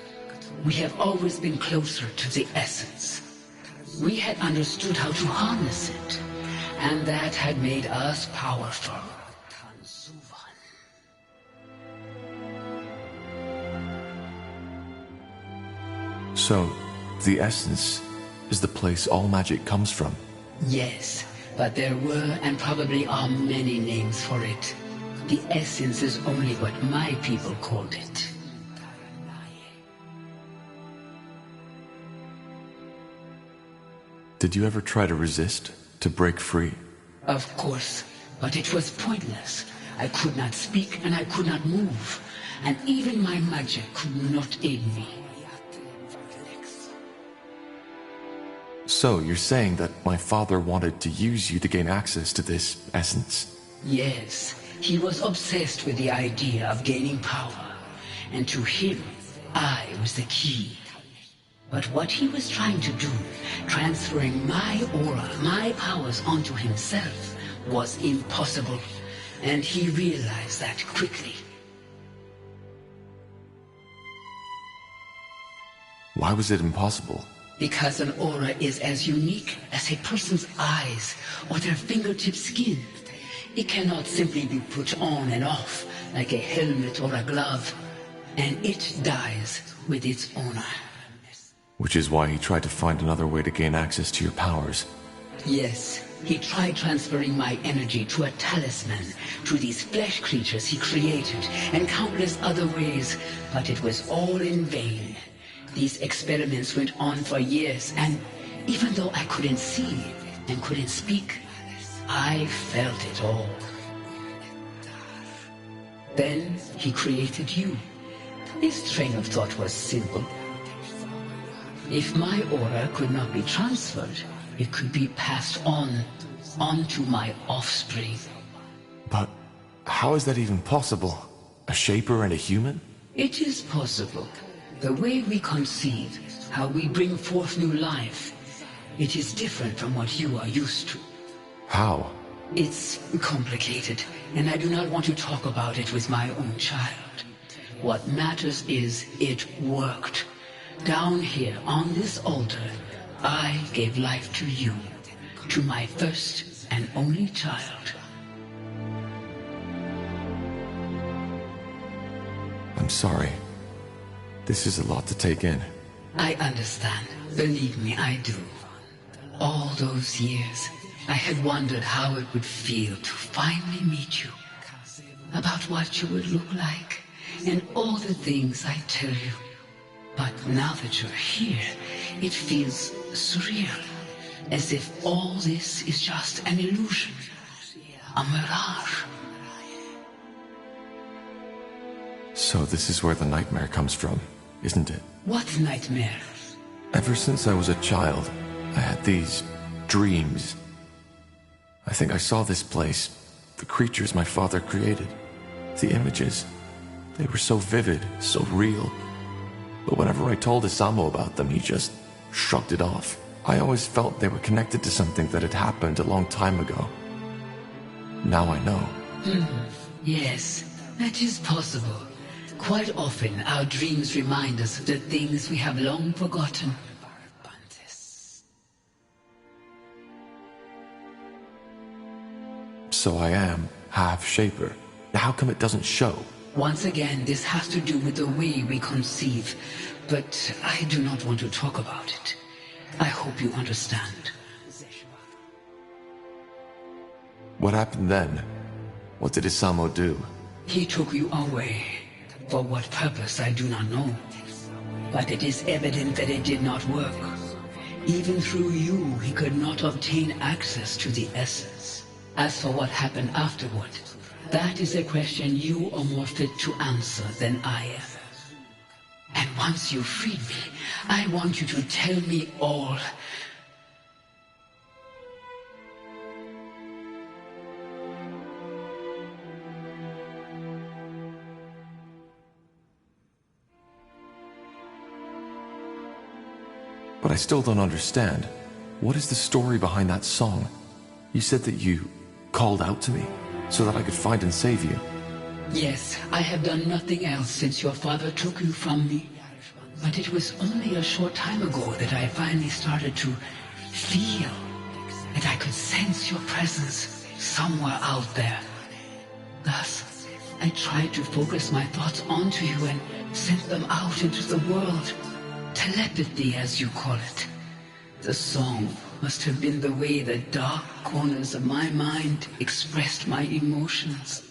We have always been closer to the essence. We had understood how to harness it, and that had made us powerful. So, the essence is the place all magic comes from? Yes, but there were and probably are many names for it. The essence is only what my people called it. Did you ever try to resist, to break free? Of course, but it was pointless. I could not speak and I could not move, and even my magic could not aid me. So, you're saying that my father wanted to use you to gain access to this essence? Yes, he was obsessed with the idea of gaining power, and to him, I was the key. But what he was trying to do, transferring my aura, my powers onto himself, was impossible, and he realized that quickly. Why was it impossible? Because an aura is as unique as a person's eyes or their fingertip skin. It cannot simply be put on and off like a helmet or a glove, and it dies with its owner. Which is why he tried to find another way to gain access to your powers. Yes, he tried transferring my energy to a talisman, to these flesh creatures he created, and countless other ways, but it was all in vain. These experiments went on for years, and even though I couldn't see and couldn't speak, I felt it all. Then he created you. His train of thought was simple. If my aura could not be transferred, it could be passed on, onto my offspring. But how is that even possible? A shaper and a human? It is possible. The way we conceive, how we bring forth new life, it is different from what you are used to. How? It's complicated, and I do not want to talk about it with my own child. What matters is it worked. Down here, on this altar, I gave life to you, to my first and only child. I'm sorry. This is a lot to take in. I understand. Believe me, I do. All those years, I had wondered how it would feel to finally meet you. About what you would look like, and all the things I tell you. But now that you're here, it feels surreal. As if all this is just an illusion. A mirage. So this is where the nightmare comes from, isn't it? What nightmare? Ever since I was a child, I had these dreams. I think I saw this place, the creatures my father created, the images. They were so vivid, so real. But whenever I told Isamo about them, he just shrugged it off. I always felt they were connected to something that had happened a long time ago. Now I know. Yes, that is possible. Quite often, our dreams remind us of the things we have long forgotten. So I am half Shaper. How come it doesn't show? Once again, this has to do with the way we conceive, but I do not want to talk about it. I hope you understand. What happened then? What did Isamo do? He took you away. For what purpose, I do not know. But it is evident that it did not work. Even through you, he could not obtain access to the essence. As for what happened afterward, that is a question you are more fit to answer than I am. And once you freed me, I want you to tell me all. But I still don't understand. What is the story behind that song? You said that you called out to me so that I could find and save you. Yes, I have done nothing else since your father took you from me. But it was only a short time ago that I finally started to feel that I could sense your presence somewhere out there. Thus, I tried to focus my thoughts onto you and sent them out into the world. Telepathy, as you call it. The song must have been the way the dark corners of my mind expressed my emotions.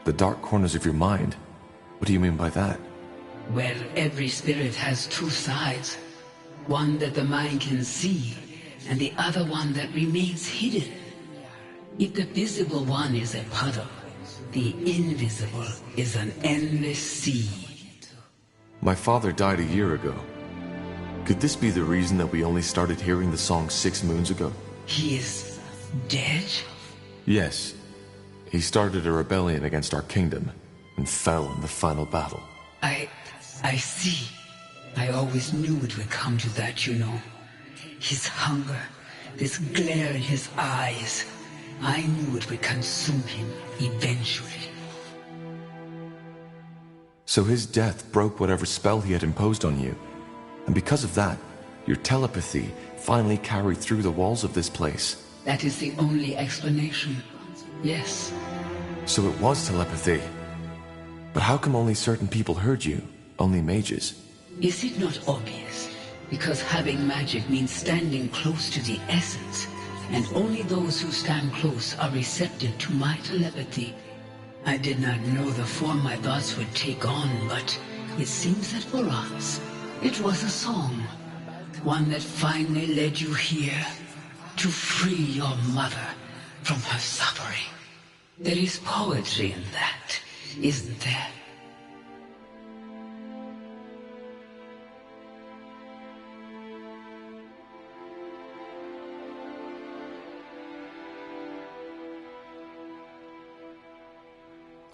The dark corners of your mind? What do you mean by that? Well, every spirit has two sides. One that the mind can see, and the other one that remains hidden. If the visible one is a puddle, the invisible is an endless sea. My father died a year ago. Could this be the reason that we only started hearing the song 6 moons ago? He is dead? Yes. He started a rebellion against our kingdom and fell in the final battle. I see. I always knew it would come to that, you know. His hunger, this glare in his eyes. I knew it would consume him eventually. So his death broke whatever spell he had imposed on you. And because of that, your telepathy finally carried through the walls of this place. That is the only explanation. Yes. So it was telepathy. But how come only certain people heard you? Only mages? Is it not obvious? Because having magic means standing close to the essence. And only those who stand close are receptive to my telepathy. I did not know the form my thoughts would take on, but it seems that for us, it was a song. One that finally led you here to free your mother from her suffering. There is poetry in that, isn't there?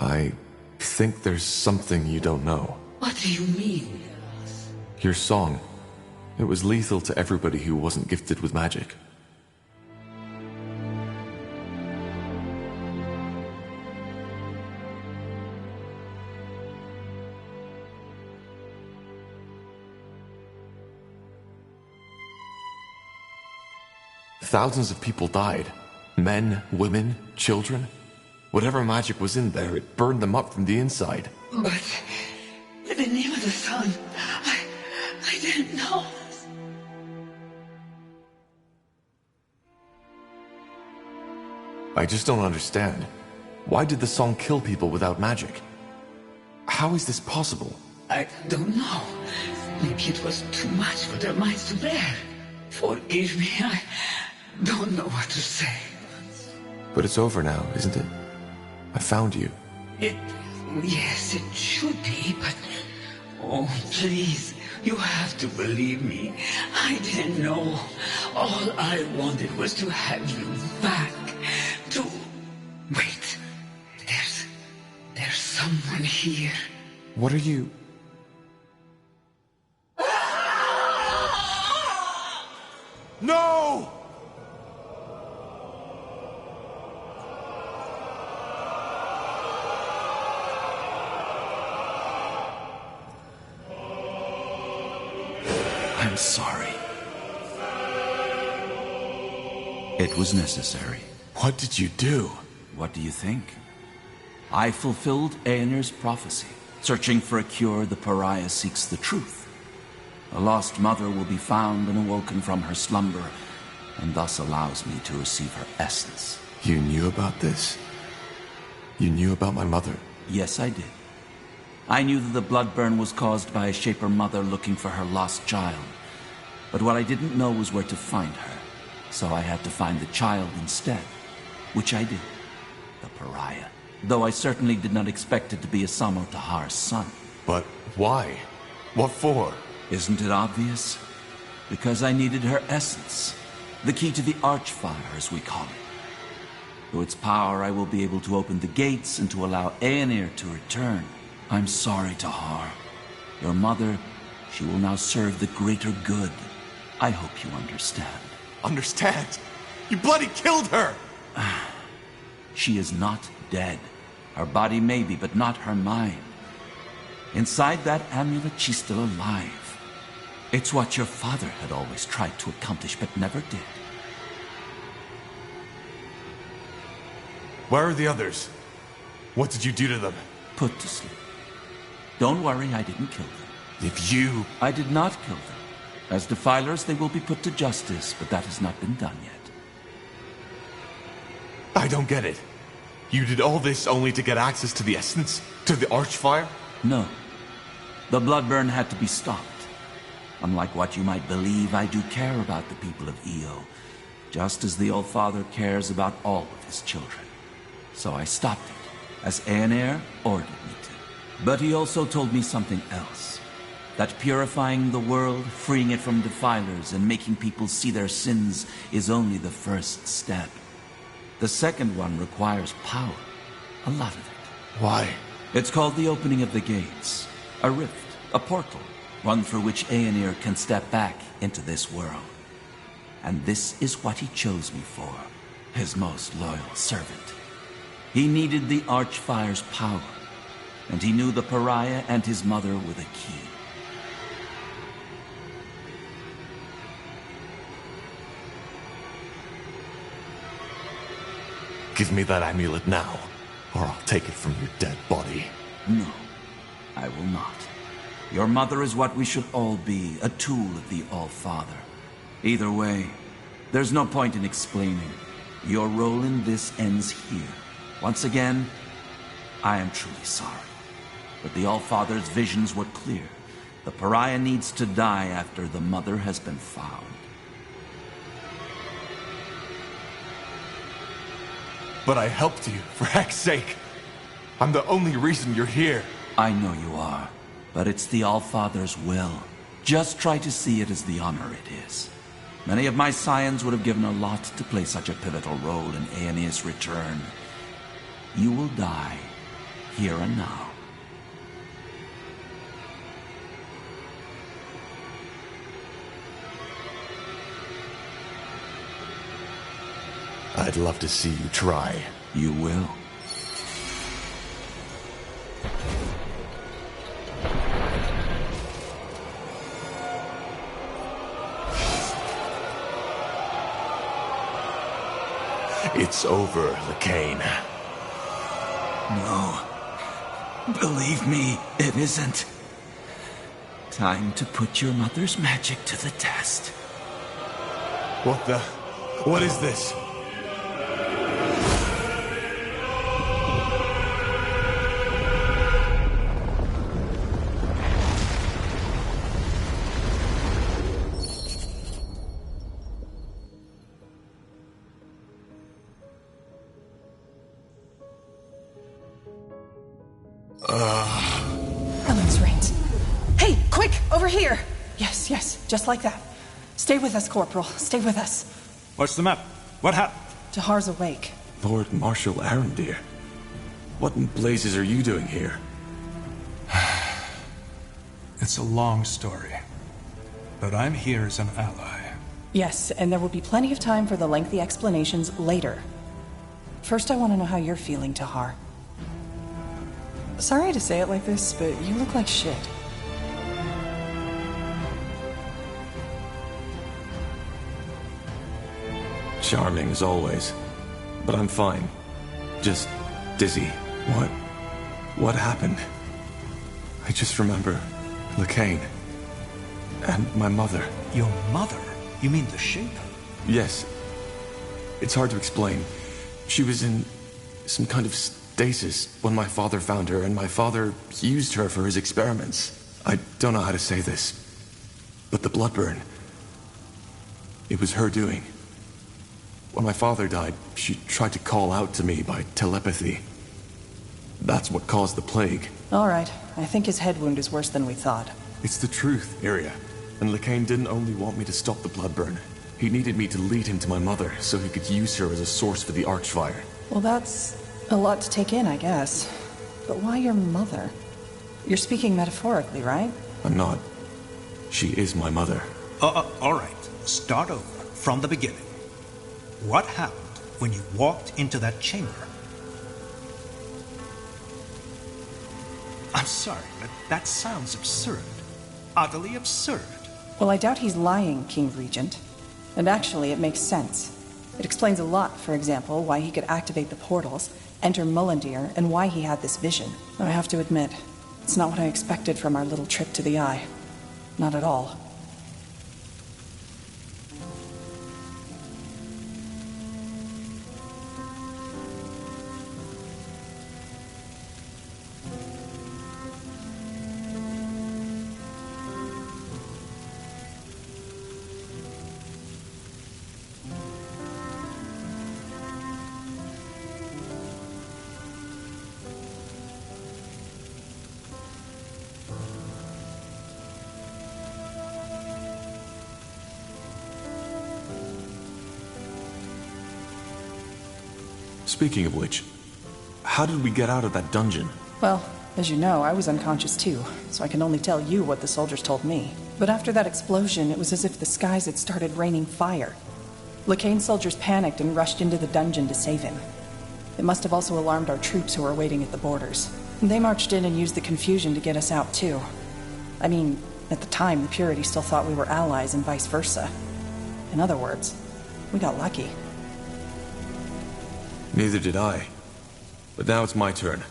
I think there's something you don't know. What do you mean? Your song. It was lethal to everybody who wasn't gifted with magic. Thousands of people died. Men, women, children. Whatever magic was in there, it burned them up from the inside. But the name of the sun, I didn't know. I just don't understand. Why did the song kill people without magic? How is this possible? I don't know. Maybe it was too much for their minds to bear. Forgive me, I don't know what to say. But it's over now, isn't it? I found you. Yes, it should be, but... Oh, please, you have to believe me. I didn't know. All I wanted was to have you back. To... Wait. There's someone here. What are you... No! I'm sorry. It was necessary. What did you do? What do you think? I fulfilled Aenir's prophecy. Searching for a cure, the pariah seeks the truth. A lost mother will be found and awoken from her slumber, and thus allows me to receive her essence. You knew about this? You knew about my mother? Yes, I did. I knew that the blood burn was caused by a Shaper mother looking for her lost child. But what I didn't know was where to find her. So I had to find the child instead. Which I did. The pariah. Though I certainly did not expect it to be Asamo Tahar's son. But why? What for? Isn't it obvious? Because I needed her essence. The key to the Archfire, as we call it. Through its power, I will be able to open the gates and to allow Aenir to return. I'm sorry, Tahar. Your mother, she will now serve the greater good. I hope you understand. Understand? You bloody killed her! She is not dead. Her body may be, but not her mind. Inside that amulet, she's still alive. It's what your father had always tried to accomplish, but never did. Where are the others? What did you do to them? Put to sleep. Don't worry, I didn't kill them. If you... I did not kill them. As defilers, they will be put to justice, but that has not been done yet. I don't get it. You did all this only to get access to the essence? To the Archfire? No. The bloodburn had to be stopped. Unlike what you might believe, I do care about the people of Io, just as the All-Father cares about all of his children. So I stopped it, as Aenir ordered me to. But he also told me something else. That purifying the world, freeing it from defilers, and making people see their sins is only the first step. The second one requires power. A lot of it. Why? It's called the opening of the gates. A rift, a portal, one through which Aenir can step back into this world. And this is what he chose me for, his most loyal servant. He needed the Archfire's power, and he knew the pariah and his mother were the key. Give me that amulet now, or I'll take it from your dead body. No, I will not. Your mother is what we should all be, a tool of the All-Father. Either way, there's no point in explaining. Your role in this ends here. Once again, I am truly sorry. But the All-Father's visions were clear. The pariah needs to die after the mother has been found. But I helped you, for heck's sake. I'm the only reason you're here. I know you are, but it's the All-Father's will. Just try to see it as the honor it is. Many of my scions would have given a lot to play such a pivotal role in Aenir's return. You will die, here and now. I'd love to see you try. You will. It's over, Lacane. No. Believe me, it isn't. Time to put your mother's magic to the test. What the? What is this? Helen's reins. Hey, quick, over here! Yes, yes, just like that. Stay with us, Corporal. Stay with us. What's the matter? What happened? Tahar's awake. Lord Marshal Arendir, what in blazes are you doing here? It's a long story, but I'm here as an ally. Yes, and there will be plenty of time for the lengthy explanations later. First, I want to know how you're feeling, Tahar. Sorry to say it like this, but you look like shit. Charming as always, but I'm fine. Just dizzy. What happened? I just remember Lacane and my mother. Your mother? You mean the Shaper? Yes. It's hard to explain. She was in some kind of stasis when my father found her, and my father used her for his experiments. I don't know how to say this, but the bloodburn, it was her doing. When my father died, she tried to call out to me by telepathy. That's what caused the plague. All right. I think his head wound is worse than we thought. It's the truth, Iria. And Lacane didn't only want me to stop the bloodburn. He needed me to lead him to my mother so he could use her as a source for the Archfire. Well, that's a lot to take in, I guess. But why your mother? You're speaking metaphorically, right? I'm not. She is my mother. All right. Start over, from the beginning. What happened when you walked into that chamber? I'm sorry, but that sounds absurd. Utterly absurd. Well, I doubt he's lying, King Regent. And actually, it makes sense. It explains a lot, for example, why he could activate the portals, enter Mullendir, and why he had this vision. Though I have to admit, it's not what I expected from our little trip to the Eye. Not at all. Speaking of which, how did we get out of that dungeon? Well, as you know, I was unconscious too, so I can only tell you what the soldiers told me. But after that explosion, it was as if the skies had started raining fire. Lacane's soldiers panicked and rushed into the dungeon to save him. It must have also alarmed our troops who were waiting at the borders. They marched in and used the confusion to get us out too. I mean, at the time, the Purity still thought we were allies and vice versa. In other words, we got lucky. Neither did I. But now it's my turn.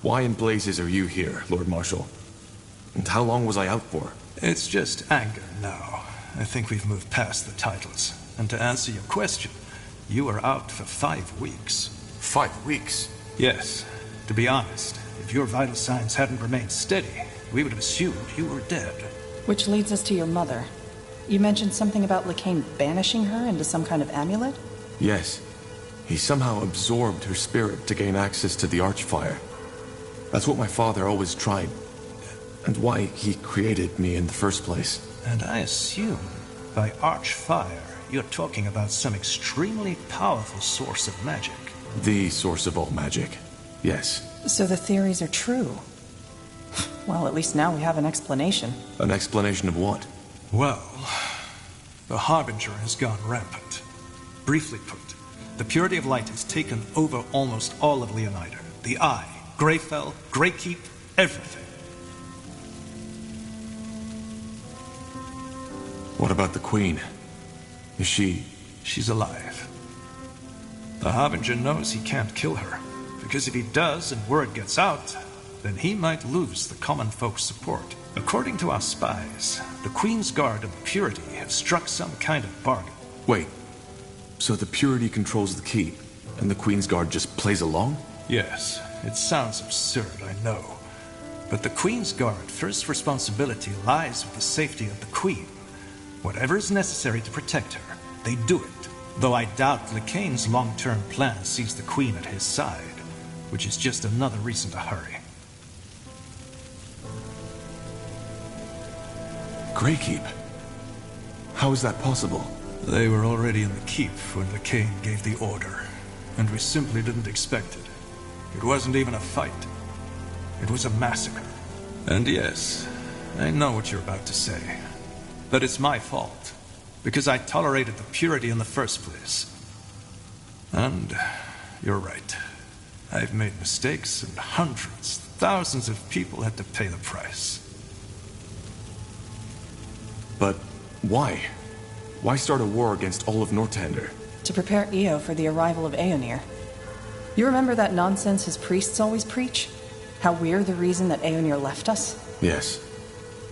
Why in blazes are you here, Lord Marshal? And how long was I out for? It's just anger now. I think we've moved past the titles. And to answer your question, you were out for 5 weeks. 5 weeks? Yes. To be honest, if your vital signs hadn't remained steady, we would have assumed you were dead. Which leads us to your mother. You mentioned something about Lacane banishing her into some kind of amulet? Yes. He somehow absorbed her spirit to gain access to the Archfire. That's what my father always tried, and why he created me in the first place. And I assume, by Archfire, you're talking about some extremely powerful source of magic. The source of all magic, yes. So the theories are true. Well, at least now we have an explanation. An explanation of what? Well, the Harbinger has gone rampant. Briefly put, the purity of light has taken over almost all of Leonida. The Eye, Greyfell, Greykeep, everything. What about the Queen? Is she... She's alive. The Harbinger knows he can't kill her, because if he does and word gets out, then he might lose the common folk's support. According to our spies, the Queen's Guard and the Purity have struck some kind of bargain. Wait, so the Purity controls the keep, and the Queen's Guard just plays along? Yes, it sounds absurd, I know. But the Queen's Guard first responsibility lies with the safety of the Queen. Whatever is necessary to protect her, they do it. Though I doubt Lekain's long-term plan sees the Queen at his side, which is just another reason to hurry. Greykeep? How is that possible? They were already in the keep when Lekain gave the order, and we simply didn't expect it. It wasn't even a fight. It was a massacre. And yes, I know what you're about to say. But it's my fault, because I tolerated the Purity in the first place. And you're right. I've made mistakes, and hundreds, thousands of people had to pay the price. But why? Why start a war against all of Northander? To prepare Io for the arrival of Aeonir. You remember that nonsense his priests always preach? How we're the reason that Aeonir left us? Yes.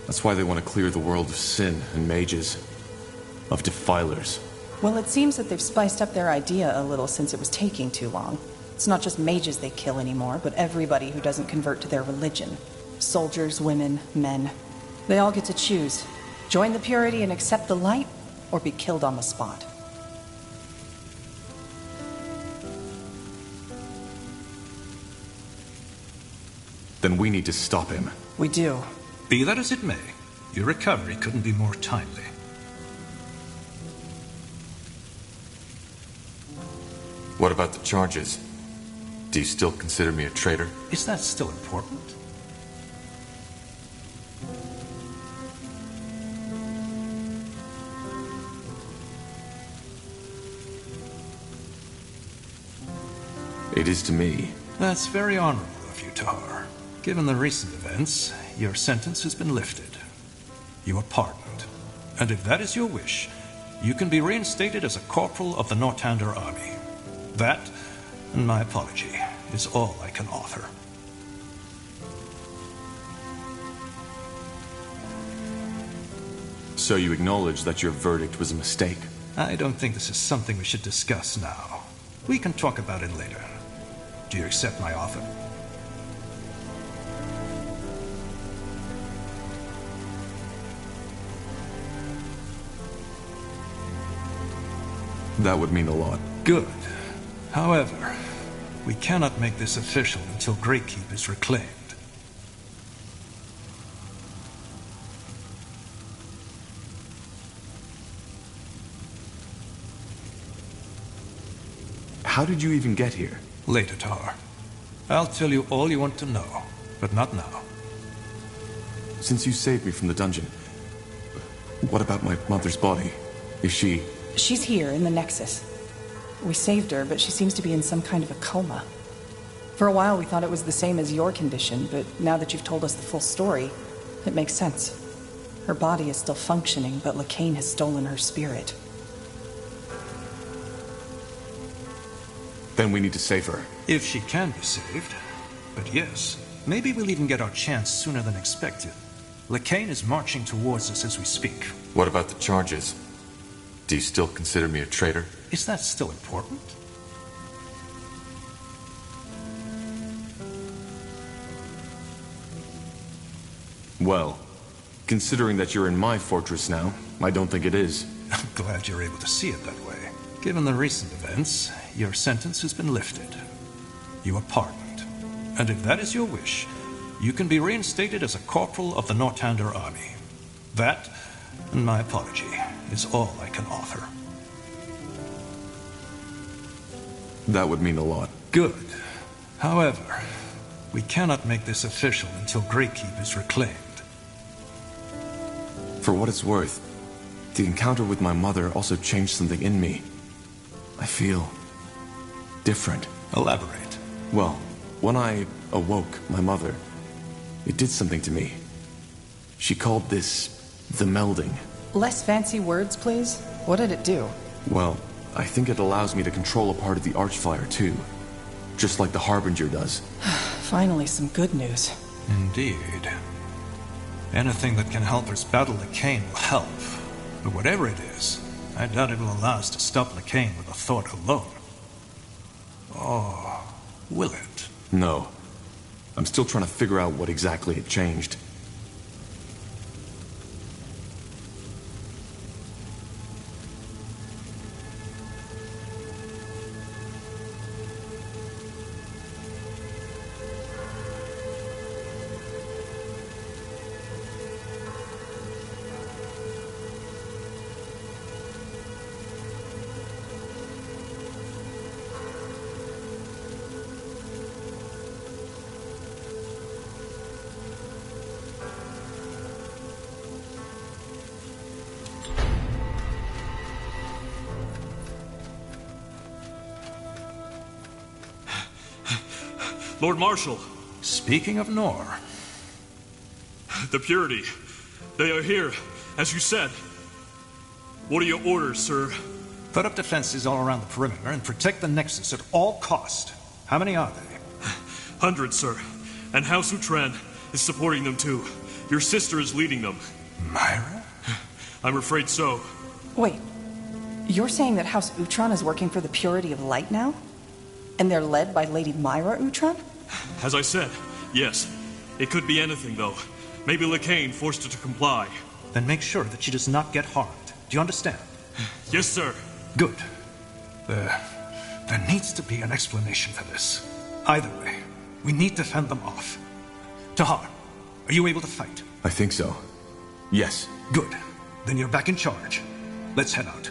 That's why they want to clear the world of sin and mages. Of defilers. Well, it seems that they've spiced up their idea a little since it was taking too long. It's not just mages they kill anymore, but everybody who doesn't convert to their religion. Soldiers, women, men. They all get to choose. Join the Purity and accept the light, or be killed on the spot. Then we need to stop him. We do. Be that as it may, your recovery couldn't be more timely. What about the charges? Do you still consider me a traitor? Is that still important? It is to me. That's very honorable of you, Tahar. Given the recent events, your sentence has been lifted. You are pardoned. And if that is your wish, you can be reinstated as a corporal of the Northander army. That, and my apology, is all I can offer. So you acknowledge that your verdict was a mistake? I don't think this is something we should discuss now. We can talk about it later. Do you accept my offer? That would mean a lot. Good. However, we cannot make this official until Greykeep is reclaimed. How did you even get here? Later, Tar. I'll tell you all you want to know, but not now. Since you saved me from the dungeon, what about my mother's body? Is she... She's here, in the Nexus. We saved her, but she seems to be in some kind of a coma. For a while, we thought it was the same as your condition, but now that you've told us the full story, it makes sense. Her body is still functioning, but Lekain has stolen her spirit. Then we need to save her. If she can be saved. But yes, maybe we'll even get our chance sooner than expected. Lekain is marching towards us as we speak. What about the charges? Do you still consider me a traitor? Is that still important? Well, considering that you're in my fortress now, I don't think it is. I'm glad you're able to see it that way. Given the recent events, your sentence has been lifted. You are pardoned. And if that is your wish, you can be reinstated as a corporal of the Northander army. That, and my apology, is all I can offer. That would mean a lot. Good. However, We cannot make this official until Greykeep is reclaimed. For what it's worth, the encounter with my mother also changed something in me. I feel different. Elaborate. Well, when I awoke my mother, it did something to me. She called this the melding. Less fancy words, please. What did it do? Well, I think it allows me to control a part of the Archflyer too. Just like the Harbinger does. Finally, some good news. Indeed. Anything that can help us battle Lacane will help. But whatever it is, I doubt it will allow us to stop Lacane with a thought alone. Or will it? No. I'm still trying to figure out what exactly it changed. Lord Marshal. Speaking of Nor. The Purity. They are here, as you said. What are your orders, sir? Put up defenses all around the perimeter and protect the Nexus at all cost. How many are they? Hundreds, sir. And House Utran is supporting them too. Your sister is leading them. Myra? I'm afraid so. Wait. You're saying that House Utran is working for the Purity of Light now? And they're led by Lady Myra Utran? As I said, yes. It could be anything, though. Maybe Lacane forced her to comply. Then make sure that she does not get harmed. Do you understand? Yes, sir. Good. There needs to be an explanation for this. Either way, we need to fend them off. Tahar, are you able to fight? I think so. Yes. Good. Then you're back in charge. Let's head out.